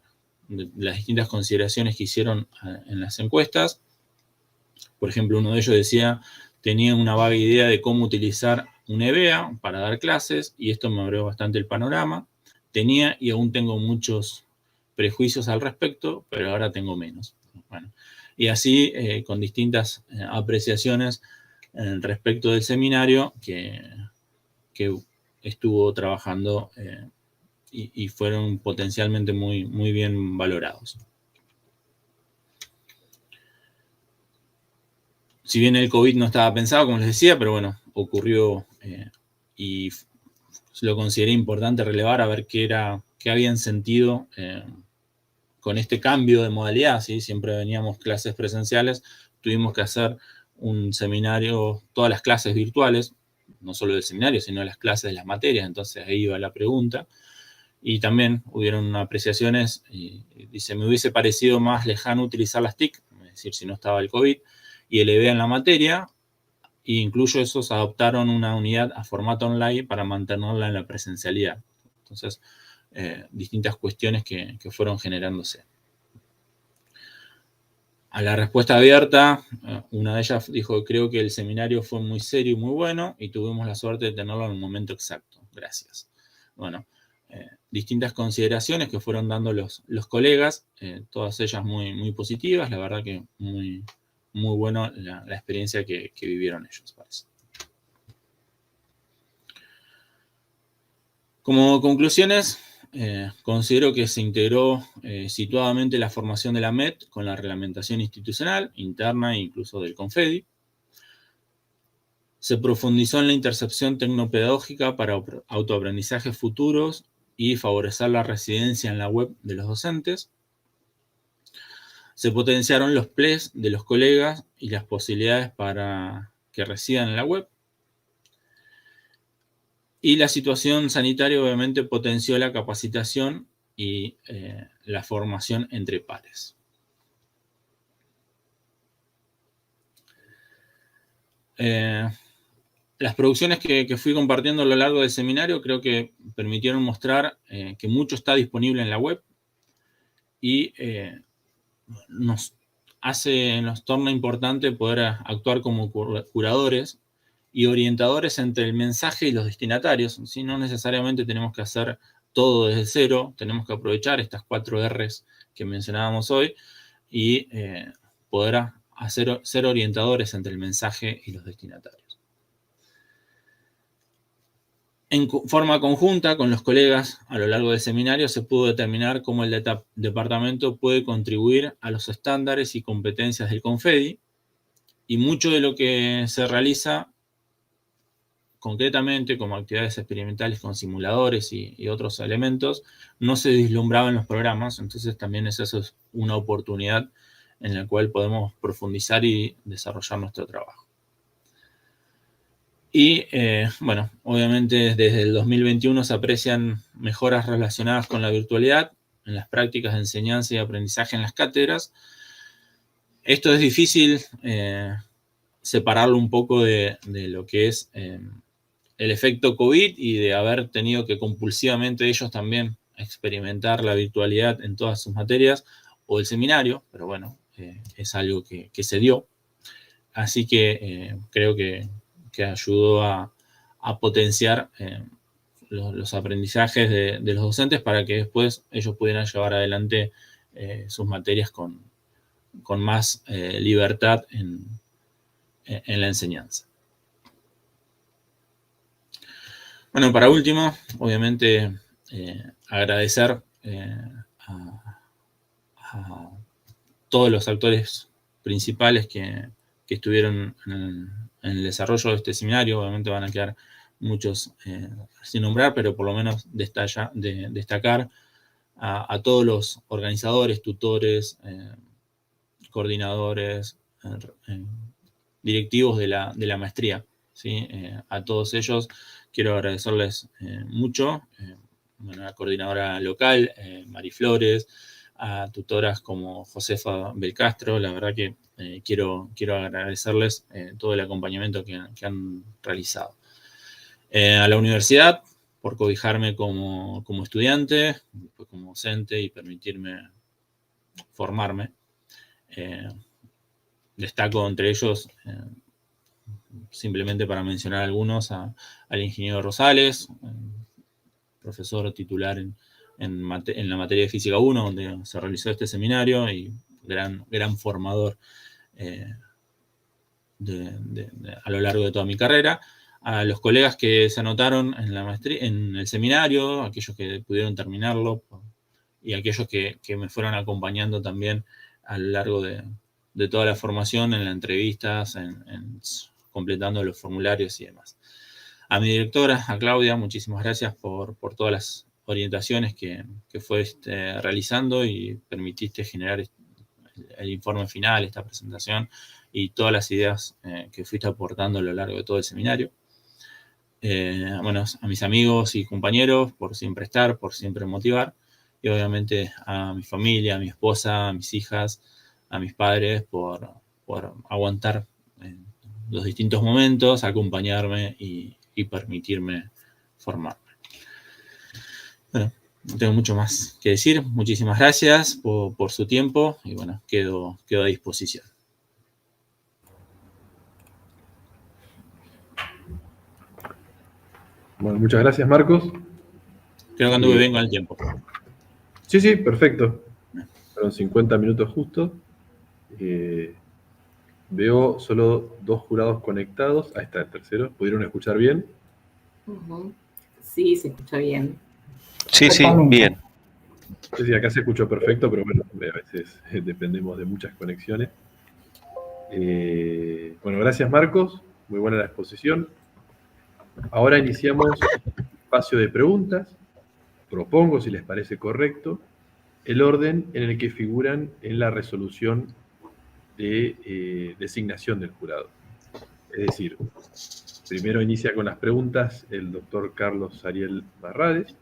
las distintas consideraciones que hicieron en las encuestas. Por ejemplo, uno de ellos decía, tenía una vaga idea de cómo utilizar un EBA para dar clases, y esto me abrió bastante el panorama. Tenía y aún tengo muchos prejuicios al respecto, pero ahora tengo menos. Bueno, y así con distintas apreciaciones respecto del seminario que estuvo trabajando y fueron potencialmente muy, muy bien valorados. Si bien el COVID no estaba pensado, como les decía, pero bueno, ocurrió y lo consideré importante relevar a ver qué habían sentido con este cambio de modalidad, ¿sí? Siempre veníamos clases presenciales, tuvimos que hacer un seminario, todas las clases virtuales, no solo del seminario, sino las clases de las materias, entonces ahí iba la pregunta. Y también hubieron apreciaciones, y dice, me hubiese parecido más lejano utilizar las TIC, es decir, si no estaba el COVID, y el EBA en la materia, e incluso esos adoptaron una unidad a formato online para mantenerla en la presencialidad. Entonces, distintas cuestiones que fueron generándose. A la respuesta abierta, una de ellas dijo, creo que el seminario fue muy serio y muy bueno, y tuvimos la suerte de tenerlo en el momento exacto. Gracias. Bueno, distintas consideraciones que fueron dando los colegas, todas ellas muy, muy positivas, la verdad que muy, muy buena la experiencia que vivieron ellos, parece. Como conclusiones, considero que se integró situadamente la formación de la MET con la reglamentación institucional, interna e incluso del CONFEDI. Se profundizó en la intercepción tecnopedagógica para autoaprendizajes futuros y favorecer la residencia en la web de los docentes. Se potenciaron los PLEs de los colegas y las posibilidades para que residan en la web. Y la situación sanitaria obviamente potenció la capacitación y la formación entre pares. Las producciones que fui compartiendo a lo largo del seminario creo que permitieron mostrar que mucho está disponible en la web y nos torna importante poder actuar como curadores y orientadores entre el mensaje y los destinatarios. ¿Sí? No necesariamente tenemos que hacer todo desde cero, tenemos que aprovechar estas 4 R's que mencionábamos hoy y poder ser orientadores entre el mensaje y los destinatarios. En forma conjunta con los colegas a lo largo del seminario se pudo determinar cómo el departamento puede contribuir a los estándares y competencias del CONFEDI, y mucho de lo que se realiza concretamente como actividades experimentales con simuladores y otros elementos no se vislumbraba en los programas. Entonces también eso es una oportunidad en la cual podemos profundizar y desarrollar nuestro trabajo. Y bueno, obviamente desde el 2021 se aprecian mejoras relacionadas con la virtualidad en las prácticas de enseñanza y aprendizaje en las cátedras. Esto es difícil separarlo un poco de lo que es el efecto COVID y de haber tenido que compulsivamente ellos también experimentar la virtualidad en todas sus materias, o el seminario, pero bueno, es algo que se dio. Así que creo que ayudó a potenciar los aprendizajes de los docentes para que después ellos pudieran llevar adelante sus materias con más libertad en la enseñanza. Bueno, para último, obviamente agradecer a todos los actores principales que estuvieron en el desarrollo de este seminario. Obviamente van a quedar muchos sin nombrar, pero por lo menos destacar a todos los organizadores, tutores, coordinadores, directivos de la maestría, ¿sí? A todos ellos quiero agradecerles mucho. Bueno, a la coordinadora local, Mari Flores, a tutoras como Josefa Belcastro. La verdad que quiero agradecerles todo el acompañamiento que han realizado. A la universidad, por cobijarme como estudiante, como docente y permitirme formarme. Destaco entre ellos, simplemente para mencionar algunos, al ingeniero Rosales, profesor titular en la materia de Física 1, donde se realizó este seminario, y gran formador a lo largo de toda mi carrera. A los colegas que se anotaron en la maestría, en el seminario, aquellos que pudieron terminarlo, y aquellos que me fueron acompañando también a lo largo de toda la formación, en las entrevistas, completando los formularios y demás. A mi directora, a Claudia, muchísimas gracias por todas las orientaciones que fue realizando y permitiste generar el informe final, esta presentación, y todas las ideas que fuiste aportando a lo largo de todo el seminario. Bueno, a mis amigos y compañeros por siempre estar, por siempre motivar, y obviamente a mi familia, a mi esposa, a mis hijas, a mis padres por aguantar los distintos momentos, acompañarme y permitirme formarme. Bueno, no tengo mucho más que decir. Muchísimas gracias por su tiempo y bueno, quedo a disposición.
Bueno, muchas gracias, Marcos.
Creo que anduve bien con el tiempo.
Sí, perfecto. Fueron 50 minutos justo. Veo solo 2 jurados conectados. Ahí está el tercero. ¿Pudieron escuchar bien?
Sí, se escucha bien.
Sí, bien.
Sí, acá se escuchó perfecto, pero bueno, a veces dependemos de muchas conexiones. Bueno, gracias, Marcos. Muy buena la exposición. Ahora iniciamos el espacio de preguntas. Propongo, si les parece correcto, el orden en el que figuran en la resolución de designación del jurado. Es decir, primero inicia con las preguntas el doctor Carlos Ariel Barrades,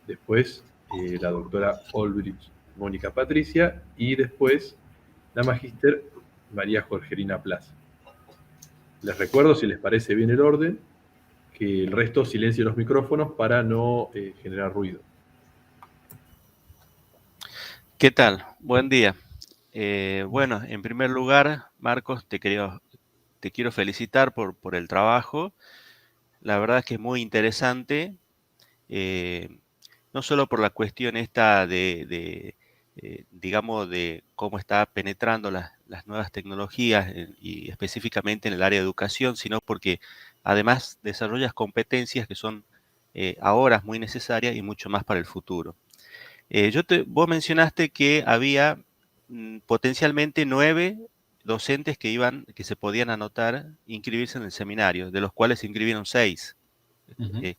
después la doctora Olbrich Mónica Patricia y después la magíster María Jorgelina Plaza. Les recuerdo, si les parece bien el orden, que el resto silencie los micrófonos para no generar ruido.
¿Qué tal? Buen día. Bueno, en primer lugar, Marcos, te quiero felicitar por el trabajo. La verdad es que es muy interesante, no solo por la cuestión esta digamos, de cómo está penetrando las nuevas tecnologías y específicamente en el área de educación, sino porque además desarrollas competencias que son ahora es muy necesaria y mucho más para el futuro. Vos mencionaste que había potencialmente 9 docentes que se podían anotar, inscribirse en el seminario, de los cuales se inscribieron 6.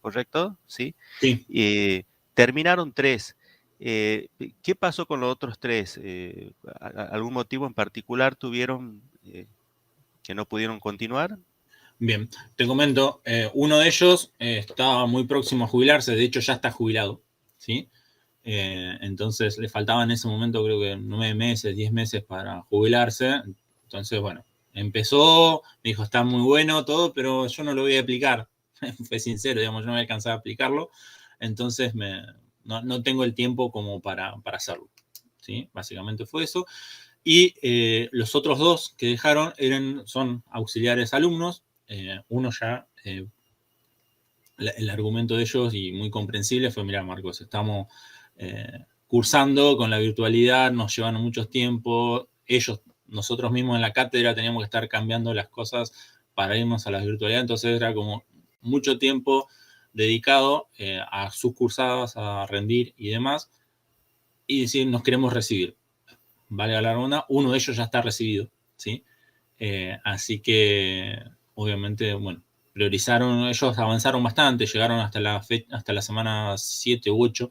¿Correcto? ¿Sí?
Sí.
Terminaron 3. ¿Qué pasó con los otros 3? ¿Algún motivo en particular tuvieron que no pudieron continuar?
Bien, te comento, uno de ellos estaba muy próximo a jubilarse, de hecho ya está jubilado, ¿sí? Entonces le faltaban en ese momento creo que 9 meses, 10 meses para jubilarse. Entonces, bueno, empezó, me dijo, está muy bueno todo, pero yo no lo voy a aplicar. Fue sincero, digamos, yo no voy a alcanzar a aplicarlo. Entonces no tengo el tiempo como para hacerlo, ¿sí? Básicamente fue eso. Y los otros 2 que dejaron son auxiliares alumnos. Uno ya, el argumento de ellos, y muy comprensible, fue, mira, Marcos, estamos cursando con la virtualidad, nos llevan mucho tiempo, nosotros mismos en la cátedra teníamos que estar cambiando las cosas para irnos a la virtualidad, entonces era como mucho tiempo dedicado a sus cursadas, a rendir y demás, y decir, nos queremos recibir. Vale la ronda, uno de ellos ya está recibido, ¿sí? Así que, obviamente, bueno, priorizaron, ellos avanzaron bastante, llegaron hasta la semana 7 u 8,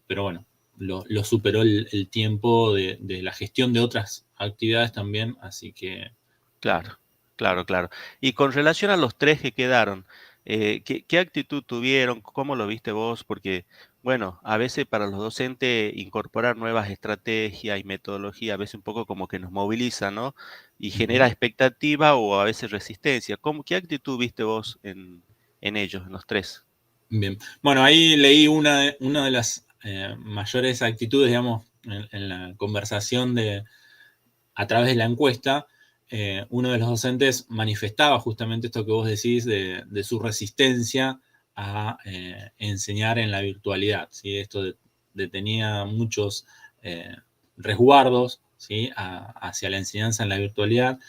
pero bueno, lo superó el tiempo de la gestión de otras actividades también, así que...
Claro, claro. Y con relación a los 3 que quedaron, ¿qué actitud tuvieron? ¿Cómo lo viste vos? Porque, bueno, a veces para los docentes incorporar nuevas estrategias y metodología, a veces un poco como que nos moviliza, ¿no? Y genera expectativa o a veces resistencia. ¿Qué actitud viste vos en ellos, en los 3?
Bien, bueno, ahí leí una de las mayores actitudes, digamos, en la conversación a través de la encuesta. Uno de los docentes manifestaba justamente esto que vos decís de su resistencia a enseñar en la virtualidad, ¿sí? Esto tenía muchos resguardos, ¿sí? Hacia la enseñanza en la virtualidad,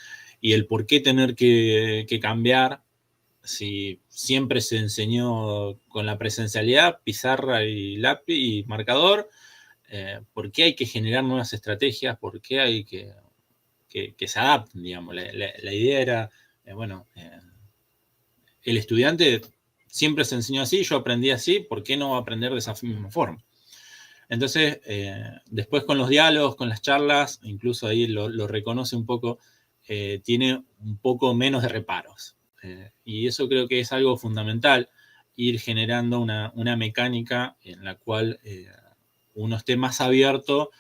y el por qué tener que cambiar si siempre se enseñó con la presencialidad, pizarra y lápiz y marcador. ¿Por qué hay que generar nuevas estrategias? ¿Por qué hay que se adapten, digamos? La idea era, el estudiante siempre se enseñó así, yo aprendí así, ¿por qué no aprender de esa misma forma? Entonces, después con los diálogos, con las charlas, incluso ahí lo reconoce un poco, tiene un poco menos de reparos. Y eso creo que es algo fundamental, ir generando una mecánica en la cual uno esté más abierto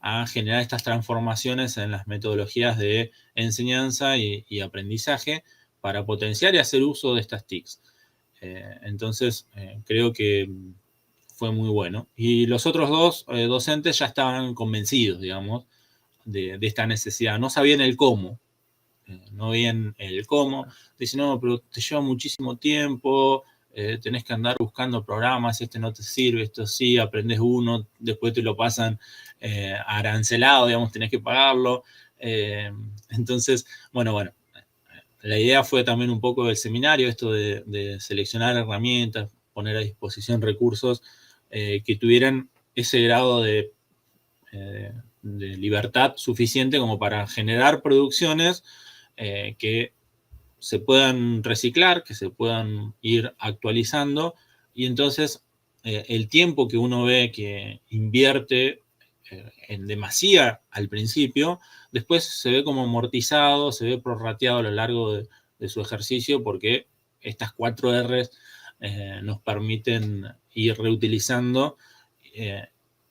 a generar estas transformaciones en las metodologías de enseñanza y aprendizaje para potenciar y hacer uso de estas TICs. Entonces, creo que fue muy bueno. Y los otros 2 docentes ya estaban convencidos, digamos, de esta necesidad. No sabían el cómo. No veían el cómo. Dicen, no, pero te lleva muchísimo tiempo, tenés que andar buscando programas, este no te sirve, esto sí, aprendes uno, después te lo pasan arancelado, digamos, tenés que pagarlo. Entonces, bueno, la idea fue también un poco del seminario, esto de seleccionar herramientas, poner a disposición recursos que tuvieran ese grado de libertad suficiente como para generar producciones que se puedan reciclar, que se puedan ir actualizando, y entonces el tiempo que uno ve que invierte en demasía al principio, después se ve como amortizado, se ve prorrateado a lo largo de su ejercicio, porque estas 4 R's nos permiten ir reutilizando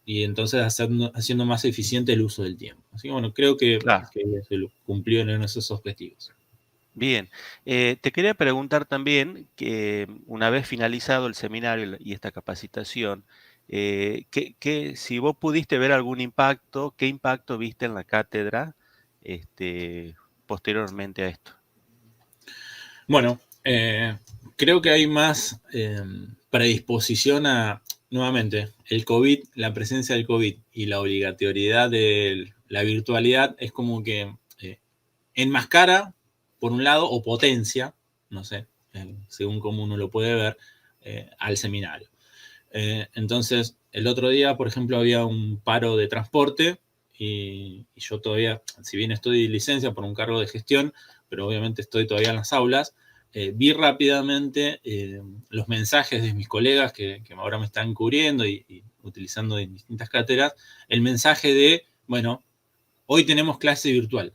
y entonces haciendo más eficiente el uso del tiempo. Así que bueno, creo que se cumplieron en esos objetivos.
Bien, te quería preguntar también que una vez finalizado el seminario y esta capacitación, si vos pudiste ver algún impacto, ¿qué impacto viste en la cátedra posteriormente a esto?
Bueno, creo que hay más predisposición a, nuevamente, el COVID, la presencia del COVID y la obligatoriedad de la virtualidad es como que enmascara, por un lado, o potencia, no sé, según cómo uno lo puede ver, al seminario. Entonces, el otro día, por ejemplo, había un paro de transporte y yo todavía, si bien estoy de licencia por un cargo de gestión, pero obviamente estoy todavía en las aulas, vi rápidamente los mensajes de mis colegas que ahora me están cubriendo y utilizando en distintas cátedras, el mensaje de, bueno, hoy tenemos clase virtual,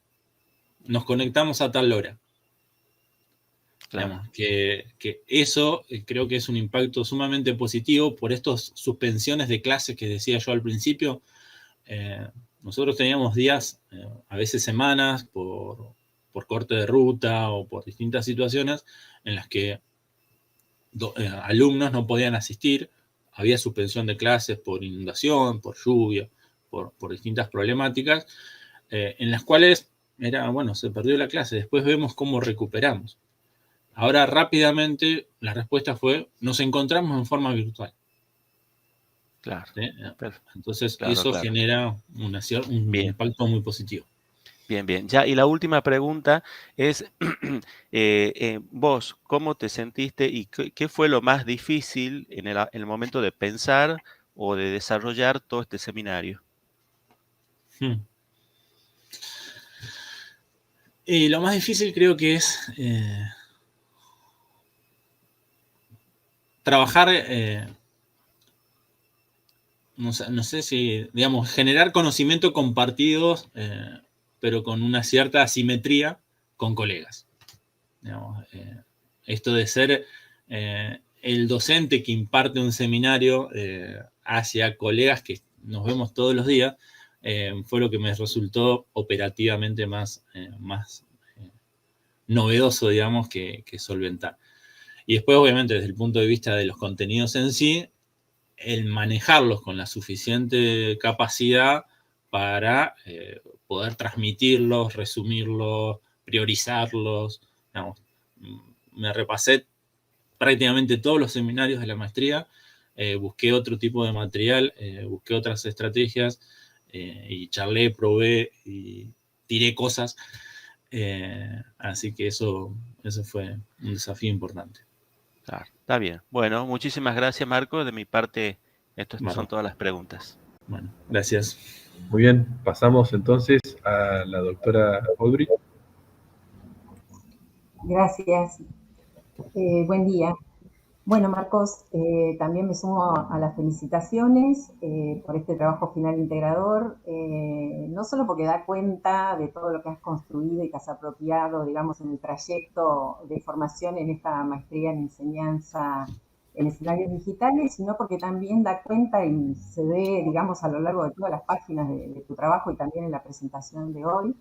nos conectamos a tal hora.
Claro.
Digamos, que eso creo que es un impacto sumamente positivo por estas suspensiones de clases que decía yo al principio. Nosotros teníamos días, a veces semanas, por corte de ruta o por distintas situaciones en las que alumnos no podían asistir, había suspensión de clases por inundación, por lluvia, por distintas problemáticas, en las cuales era, bueno, se perdió la clase, después vemos cómo recuperamos. Ahora rápidamente la respuesta fue, nos encontramos en forma virtual.
Claro.
¿Sí? Entonces
Claro,
eso
claro.
genera un impacto muy positivo.
Bien, bien. Ya, y la última pregunta es, vos, ¿cómo te sentiste y qué fue lo más difícil en el momento de pensar o de desarrollar todo este seminario?
Y lo más difícil creo que es trabajar, no sé si, digamos, generar conocimiento compartido, pero con una cierta asimetría con colegas. Digamos, esto de ser el docente que imparte un seminario hacia colegas que nos vemos todos los días, fue lo que me resultó operativamente más novedoso, digamos, que solventar. Y después, obviamente, desde el punto de vista de los contenidos en sí, el manejarlos con la suficiente capacidad para poder transmitirlos, resumirlos, priorizarlos. Digamos, me repasé prácticamente todos los seminarios de la maestría, busqué otro tipo de material, busqué otras estrategias y charlé, probé y tiré cosas. Así que eso fue un desafío importante.
Claro, está bien. Bueno, muchísimas gracias, Marco. De mi parte, estas son
Bueno,
todas las preguntas.
bueno, gracias.
Muy bien, pasamos entonces a la doctora Audrey.
Gracias. Buen día. Bueno, Marcos, también me sumo a las felicitaciones por este trabajo final integrador, no solo porque da cuenta de todo lo que has construido y que has apropiado, digamos, en el trayecto de formación en esta maestría en enseñanza en escenarios digitales, sino porque también da cuenta y se ve, digamos, a lo largo de todas las páginas de tu trabajo y también en la presentación de hoy,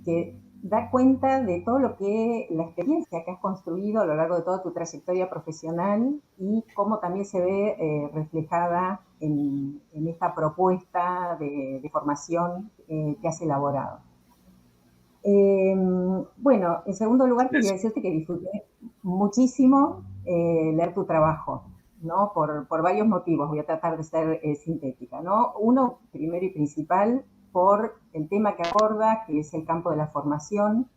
que da cuenta de todo lo que la experiencia que has construido a lo largo de toda tu trayectoria profesional y cómo también se ve reflejada en esta propuesta de formación que has elaborado. Bueno, en segundo lugar quería decirte que disfruté muchísimo leer tu trabajo, ¿no? Por varios motivos, voy a tratar de ser sintética, ¿no? Uno, primero y principal, por el tema que aborda, que es el campo de la formación,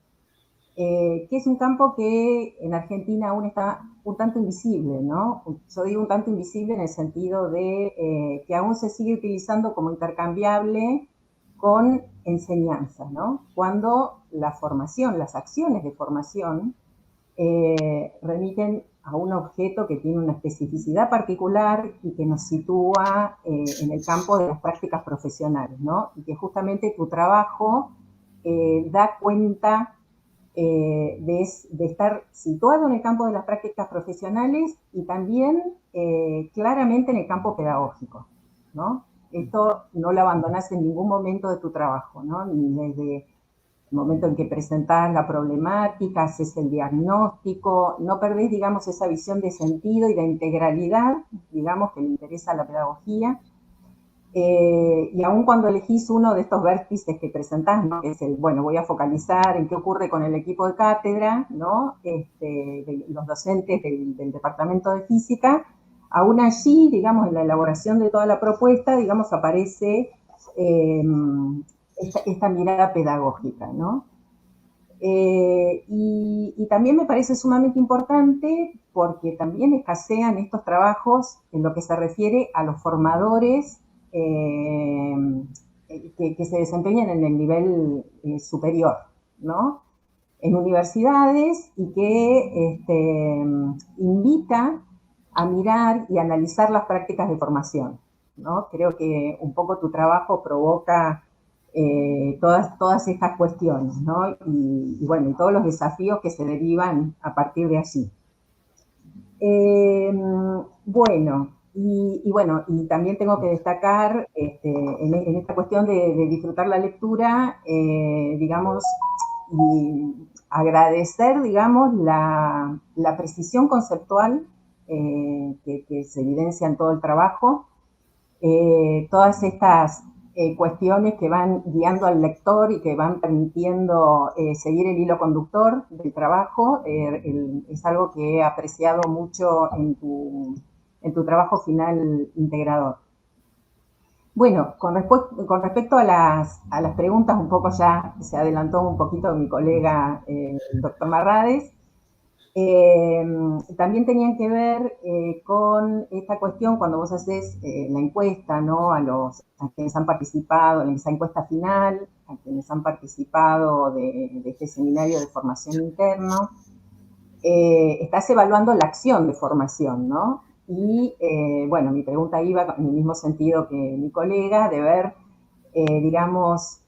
que es un campo que en Argentina aún está un tanto invisible, ¿no? Yo digo un tanto invisible en el sentido de que aún se sigue utilizando como intercambiable con enseñanza, ¿no? Cuando la formación, las acciones de formación remiten a un objeto que tiene una especificidad particular y que nos sitúa en el campo de las prácticas profesionales, ¿no? Y que justamente tu trabajo da cuenta de estar situado en el campo de las prácticas profesionales y también claramente en el campo pedagógico, ¿no? Esto no lo abandonás en ningún momento de tu trabajo, ¿no? Ni desde el momento en que presentás la problemática, haces el diagnóstico, no perdés, digamos, esa visión de sentido y de integralidad, digamos, que le interesa a la pedagogía. Y aún cuando elegís uno de estos vértices que presentás, ¿no? Que es el, bueno, voy a focalizar en qué ocurre con el equipo de cátedra, ¿no? De los docentes del departamento de física, aún allí, digamos, en la elaboración de toda la propuesta, digamos, aparece esta mirada pedagógica, ¿no? Y también me parece sumamente importante porque también escasean estos trabajos en lo que se refiere a los formadores que se desempeñan en el nivel superior, ¿no? En universidades y que invita a mirar y analizar las prácticas de formación, ¿no? Creo que un poco tu trabajo provoca todas estas cuestiones, ¿no? Y bueno, y todos los desafíos que se derivan a partir de allí. Bueno, bueno, y también tengo que destacar en esta cuestión de disfrutar la lectura, digamos, y agradecer, digamos, la precisión conceptual que se evidencia en todo el trabajo, todas estas cuestiones que van guiando al lector y que van permitiendo seguir el hilo conductor del trabajo, es algo que he apreciado mucho en tu trabajo final integrador. Bueno, con respecto a las preguntas, un poco ya se adelantó un poquito mi colega, el doctor Marrades. También tenían que ver con esta cuestión cuando vos haces la encuesta, ¿no? A quienes han participado en esa encuesta final, a quienes han participado de este seminario de formación interno, estás evaluando la acción de formación, ¿no? Y bueno, mi pregunta iba en el mismo sentido que mi colega, de ver, digamos,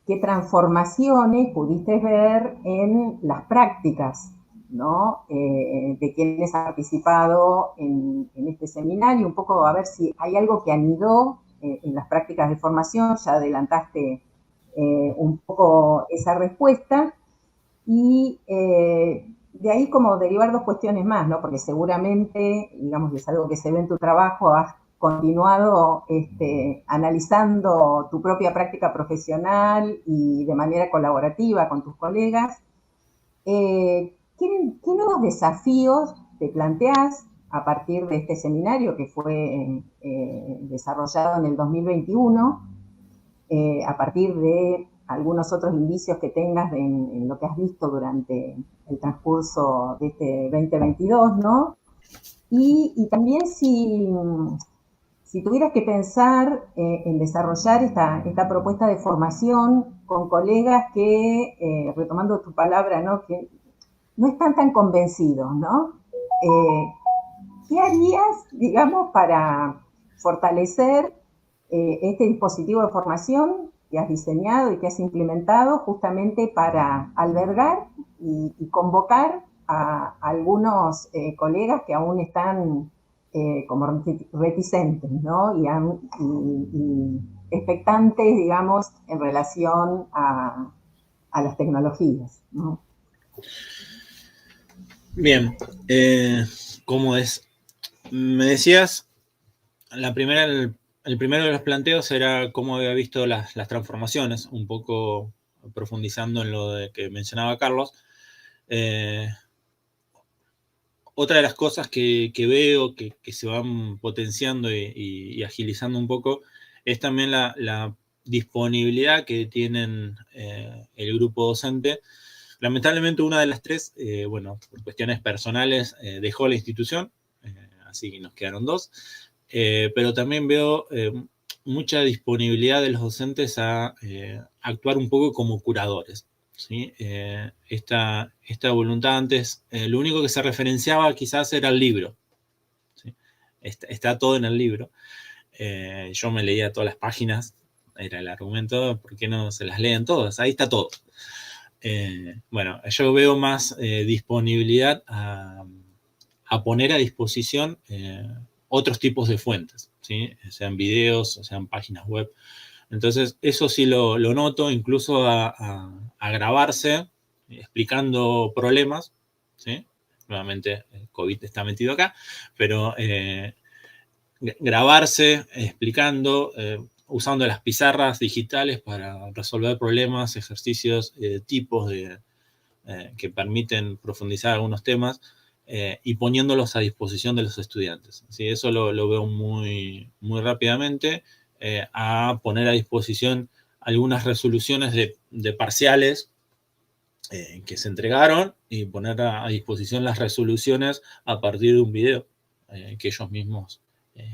qué transformaciones pudiste ver en las prácticas, ¿no? De quienes han participado en este seminario, un poco a ver si hay algo que anidó en las prácticas de formación, ya adelantaste un poco esa respuesta, y de ahí como derivar dos cuestiones más, ¿no? Porque seguramente, digamos, es algo que se ve en tu trabajo, has continuado analizando tu propia práctica profesional y de manera colaborativa con tus colegas. ¿Qué nuevos desafíos te planteas a partir de este seminario que fue desarrollado en el 2021, a partir de algunos otros indicios que tengas en lo que has visto durante el transcurso de este 2022, ¿no? Y también si tuvieras que pensar en desarrollar esta propuesta de formación con colegas que, retomando tu palabra, ¿no? Que no están tan convencidos, ¿no? ¿Qué harías, digamos, para fortalecer este dispositivo de formación que has diseñado y que has implementado justamente para albergar y convocar a algunos colegas que aún están como reticentes, ¿no? Y expectantes, digamos, en relación a las tecnologías, ¿no?
Bien, ¿cómo es? Me decías, el primero de los planteos era cómo había visto las transformaciones, un poco profundizando en lo que mencionaba Carlos. Otra de las cosas que veo que se van potenciando y agilizando un poco es también la disponibilidad que tienen el grupo docente. Lamentablemente una de las tres, bueno, por cuestiones personales, dejó la institución, así que nos quedaron dos, pero también veo mucha disponibilidad de los docentes a actuar un poco como curadores. ¿Sí? Esta voluntad antes, lo único que se referenciaba quizás era el libro. ¿Sí? Está todo en el libro. Yo me leía todas las páginas, era el argumento, ¿por qué no se las leen todas? Ahí está todo. Bueno, yo veo más disponibilidad a poner a disposición otros tipos de fuentes, ¿sí? Sean videos, sean páginas web. Entonces, eso sí lo noto, incluso a grabarse explicando problemas, ¿sí? Nuevamente, el COVID está metido acá, pero grabarse explicando, usando las pizarras digitales para resolver problemas, ejercicios, tipos que permiten profundizar algunos temas y poniéndolos a disposición de los estudiantes. ¿Sí? Eso lo veo muy, muy rápidamente, a poner a disposición algunas resoluciones de parciales que se entregaron y poner a disposición las resoluciones a partir de un video que ellos mismos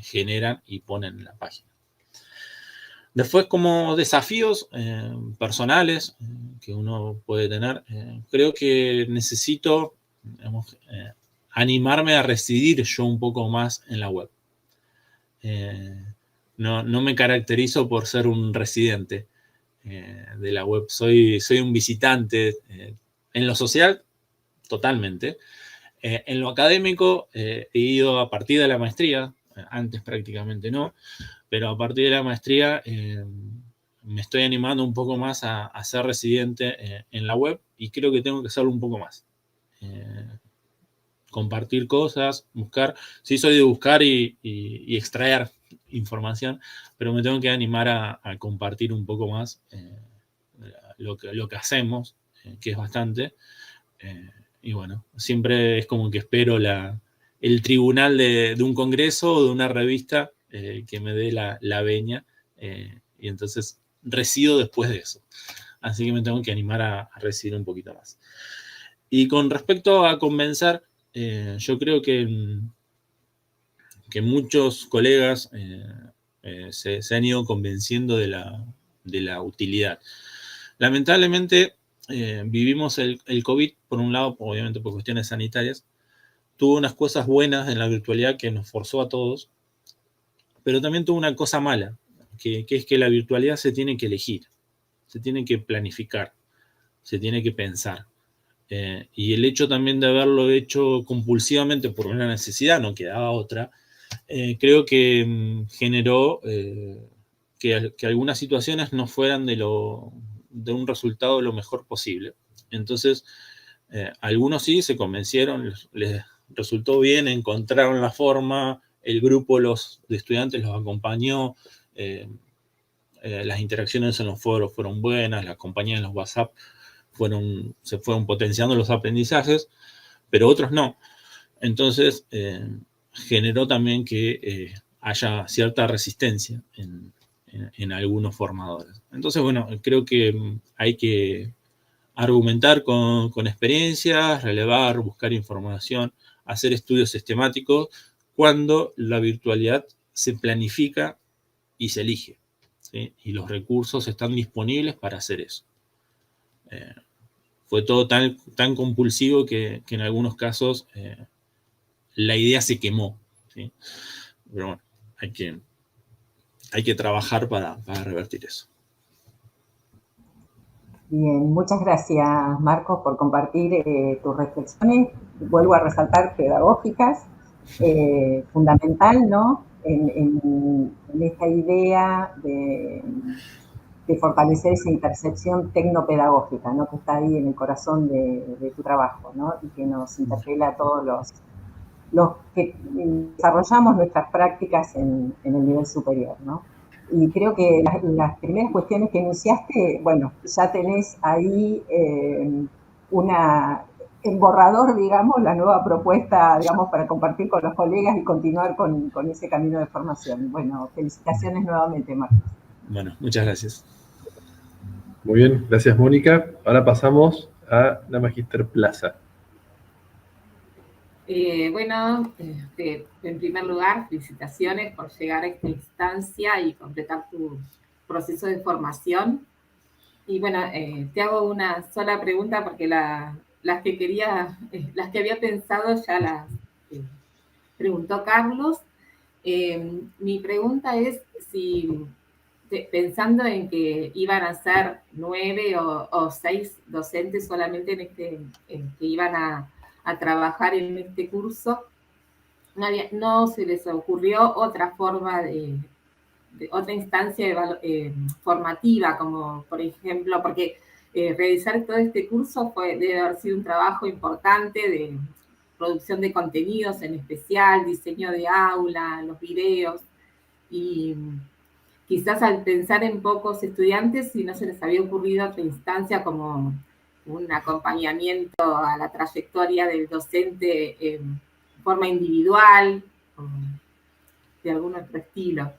generan y ponen en la página. Después, como desafíos personales que uno puede tener, creo que necesito, digamos, animarme a residir yo un poco más en la web. No me caracterizo por ser un residente de la web, soy un visitante. En lo social, totalmente. En lo académico, he ido a partir de la maestría, antes prácticamente no, pero a partir de la maestría me estoy animando un poco más a ser residente en la web y creo que tengo que hacerlo un poco más. Compartir cosas, buscar. Sí, soy de buscar y extraer información, pero me tengo que animar a compartir un poco más lo que hacemos, que es bastante. Y bueno, siempre es como que espero el tribunal de un congreso o de una revista que me dé la venia, y entonces resido después de eso. Así que me tengo que animar a residir un poquito más. Y con respecto a convencer, yo creo que muchos colegas se han ido convenciendo de la utilidad. Lamentablemente, vivimos el COVID, por un lado, obviamente por cuestiones sanitarias, tuvo unas cosas buenas en la virtualidad que nos forzó a todos, pero también tuvo una cosa mala, que es que la virtualidad se tiene que elegir, se tiene que planificar, se tiene que pensar. Y el hecho también de haberlo hecho compulsivamente por una necesidad, no quedaba otra, creo que generó que algunas situaciones no fueran de un resultado lo mejor posible. Entonces, algunos sí se convencieron, les resultó bien, encontraron la forma, el grupo de estudiantes los acompañó, las interacciones en los foros fueron buenas, las compañías en los WhatsApp se fueron potenciando los aprendizajes, pero otros no. Entonces, generó también que haya cierta resistencia en algunos formadores. Entonces, bueno, creo que hay que argumentar con experiencias, relevar, buscar información, hacer estudios sistemáticos cuando la virtualidad se planifica y se elige, ¿sí? Y los recursos están disponibles para hacer eso. Fue todo tan compulsivo que en algunos casos la idea se quemó, ¿sí? Pero bueno, hay que trabajar para revertir eso.
Bien, muchas gracias, Marcos, por compartir tus reflexiones. Vuelvo a resaltar pedagógicas, fundamental, ¿no? En esta idea de fortalecer esa intersección tecnopedagógica, ¿no? Que está ahí en el corazón de tu trabajo, ¿no? Y que nos interpela a todos los que desarrollamos nuestras prácticas en el nivel superior, ¿no? Y creo que las primeras cuestiones que enunciaste, bueno, ya tenés ahí el borrador, digamos, la nueva propuesta, digamos, para compartir con los colegas y continuar con ese camino de formación. Bueno, felicitaciones nuevamente, Marcos.
Bueno, muchas gracias.
Muy bien, gracias, Mónica. Ahora pasamos a la Magíster Plaza.
Bueno, en primer lugar, felicitaciones por llegar a esta instancia y completar tu proceso de formación. Y bueno, te hago una sola pregunta porque las que había pensado ya las preguntó Carlos. Mi pregunta es si, pensando en que iban a ser 9 o 6 docentes solamente que iban a trabajar en este curso, no se les ocurrió otra forma otra instancia formativa, como por ejemplo, porque realizar todo este curso debe haber sido un trabajo importante de producción de contenidos, en especial diseño de aula, los videos, y quizás al pensar en pocos estudiantes, si no se les había ocurrido otra instancia como un acompañamiento a la trayectoria del docente en forma individual, de algún otro estilo.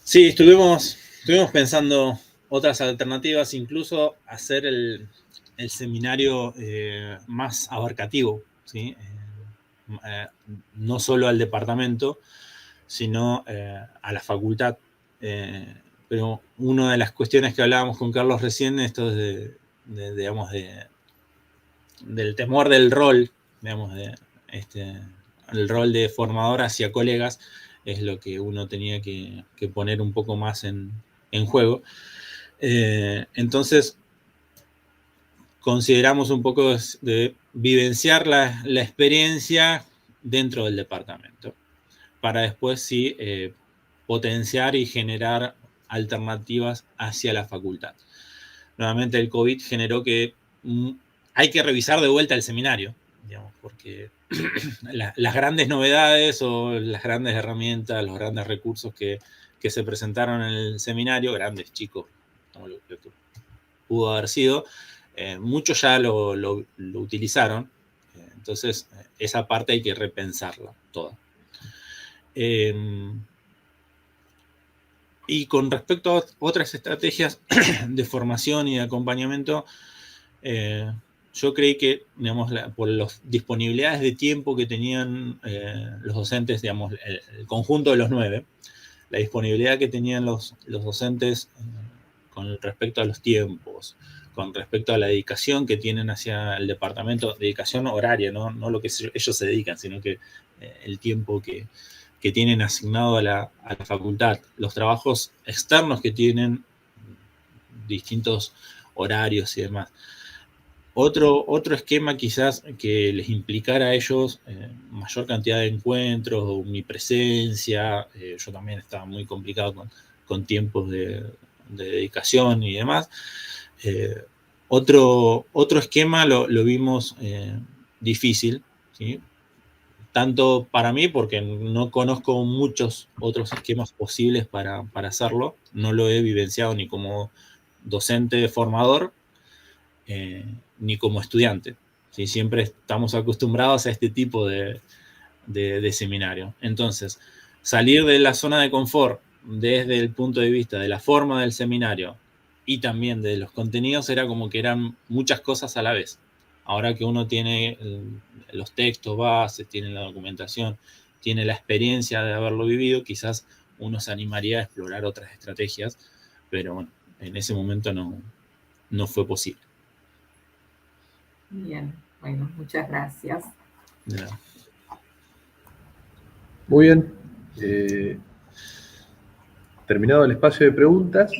Sí, estuvimos estuvimos pensando otras alternativas, incluso hacer el seminario más abarcativo, ¿sí? No solo al departamento, sino a la facultad. Pero una de las cuestiones que hablábamos con Carlos recién, esto es digamos, del temor del rol, digamos, el rol de formador hacia colegas, es lo que uno tenía que poner un poco más en juego. Entonces, consideramos un poco de vivenciar la experiencia dentro del departamento, para después sí potenciar y generar alternativas hacia la facultad. Nuevamente el COVID generó que hay que revisar de vuelta el seminario, digamos, porque las grandes novedades o las grandes herramientas, los grandes recursos que se presentaron en el seminario, grandes, chicos, como lo que pudo haber sido, muchos ya lo utilizaron, entonces esa parte hay que repensarla toda. Y con respecto a otras estrategias de formación y de acompañamiento, yo creí que, digamos, por las disponibilidades de tiempo que tenían los docentes, digamos, el conjunto de los 9, la disponibilidad que tenían los docentes con respecto a los tiempos, con respecto a la dedicación que tienen hacia el departamento, dedicación horaria, no lo que ellos se dedican, sino que el tiempo que tienen asignado a la facultad, los trabajos externos que tienen, distintos horarios y demás. Otro esquema quizás que les implicara a ellos mayor cantidad de encuentros, omnipresencia, yo también estaba muy complicado con tiempos de dedicación y demás. Otro esquema lo vimos difícil, ¿sí? Tanto para mí, porque no conozco muchos otros esquemas posibles para hacerlo, no lo he vivenciado ni como docente formador, ni como estudiante. ¿Sí? Siempre estamos acostumbrados a este tipo de seminario. Entonces, salir de la zona de confort desde el punto de vista de la forma del seminario y también de los contenidos era como que eran muchas cosas a la vez. Ahora que uno tiene los textos bases, tiene la documentación, tiene la experiencia de haberlo vivido, quizás uno se animaría a explorar otras estrategias, pero bueno, en ese momento no fue posible.
Bien, bueno, muchas gracias.
Muy bien. Terminado el espacio de preguntas,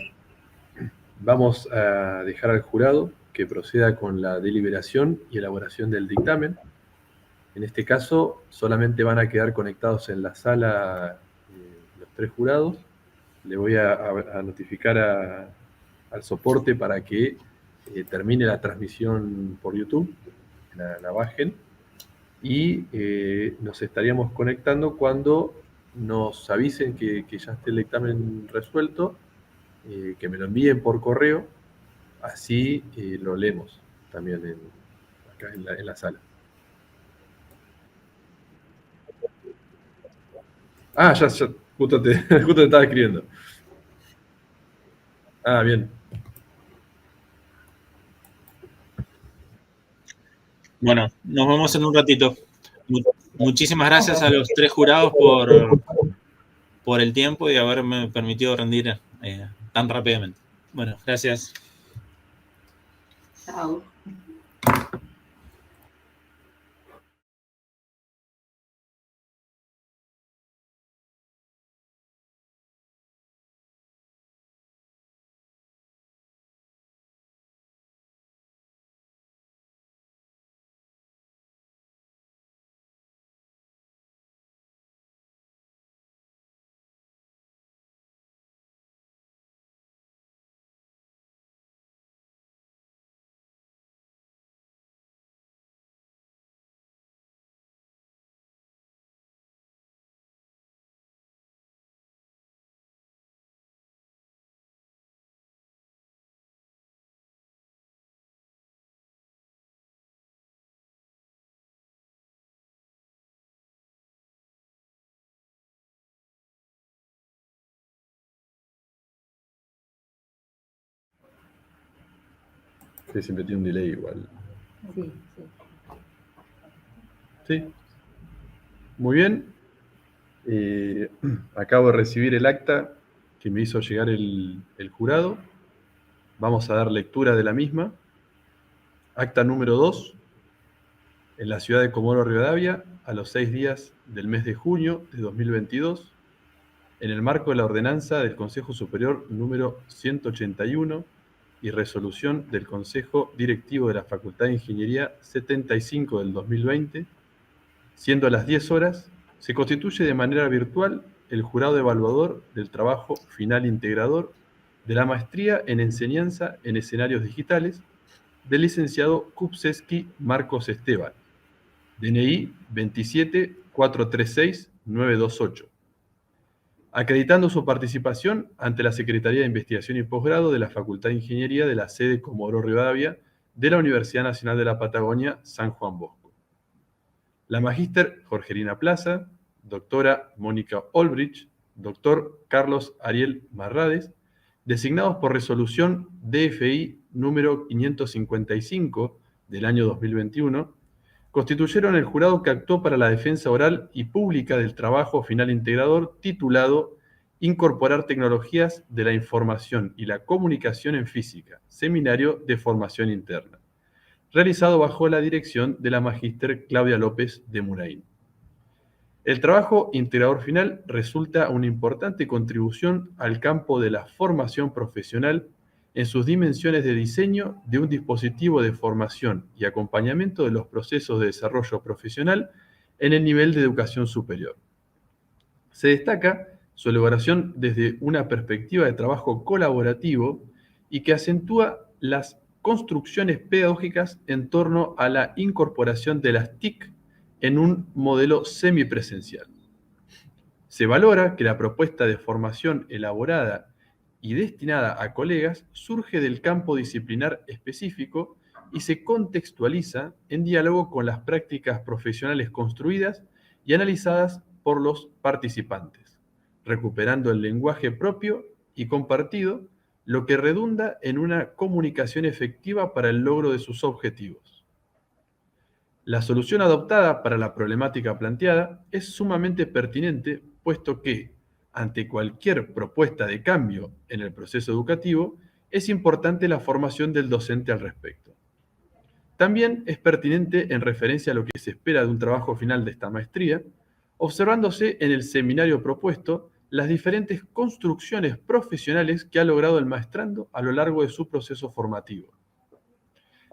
vamos a dejar al jurado que proceda con la deliberación y elaboración del dictamen. En este caso, solamente van a quedar conectados en la sala los 3 jurados. Le voy a notificar al soporte para que termine la transmisión por YouTube, la bajen, y nos estaríamos conectando cuando nos avisen que ya esté el dictamen resuelto, que me lo envíen por correo, así lo leemos también acá en la sala. Ah, ya, justo te estaba escribiendo. Ah, bien.
Bueno, nos vemos en un ratito. Muchísimas gracias a los 3 jurados por el tiempo y haberme permitido rendir tan rápidamente. Bueno, gracias.
Chao.
Que siempre tiene un delay igual.
Sí.
Sí. Muy bien. Acabo de recibir el acta que me hizo llegar el jurado. Vamos a dar lectura de la misma. Acta número 2. En la ciudad de Comodoro Rivadavia, a los 6 días del mes de junio de 2022, en el marco de la ordenanza del Consejo Superior número 181 y resolución del Consejo Directivo de la Facultad de Ingeniería 75 del 2020, siendo a las 10 horas, se constituye de manera virtual el jurado evaluador del trabajo final integrador de la maestría en enseñanza en escenarios digitales del licenciado Kupczewski Marcos Esteban, DNI 27436-928, acreditando su participación ante la Secretaría de Investigación y Posgrado de la Facultad de Ingeniería de la sede Comodoro Rivadavia de la Universidad Nacional de la Patagonia, San Juan Bosco. La magíster Jorgelina Plaza, doctora Mónica Olbrich, doctor Carlos Ariel Marrades, designados por resolución DFI número 555 del año 2021, constituyeron el jurado que actuó para la defensa oral y pública del trabajo final integrador titulado Incorporar tecnologías de la información y la comunicación en física, seminario de formación interna, realizado bajo la dirección de la magíster Claudia López de Muraín. El trabajo integrador final resulta una importante contribución al campo de la formación profesional en sus dimensiones de diseño de un dispositivo de formación y acompañamiento de los procesos de desarrollo profesional en el nivel de educación superior. Se destaca su elaboración desde una perspectiva de trabajo colaborativo y que acentúa las construcciones pedagógicas en torno a la incorporación de las TIC en un modelo semipresencial. Se valora que la propuesta de formación elaborada y destinada a colegas surge del campo disciplinar específico y se contextualiza en diálogo con las prácticas profesionales construidas y analizadas por los participantes, recuperando el lenguaje propio y compartido, lo que redunda en una comunicación efectiva para el logro de sus objetivos. La solución adoptada para la problemática planteada es sumamente pertinente, puesto que, ante cualquier propuesta de cambio en el proceso educativo, es importante la formación del docente al respecto. También es pertinente en referencia a lo que se espera de un trabajo final de esta maestría, observándose en el seminario propuesto las diferentes construcciones profesionales que ha logrado el maestrando a lo largo de su proceso formativo.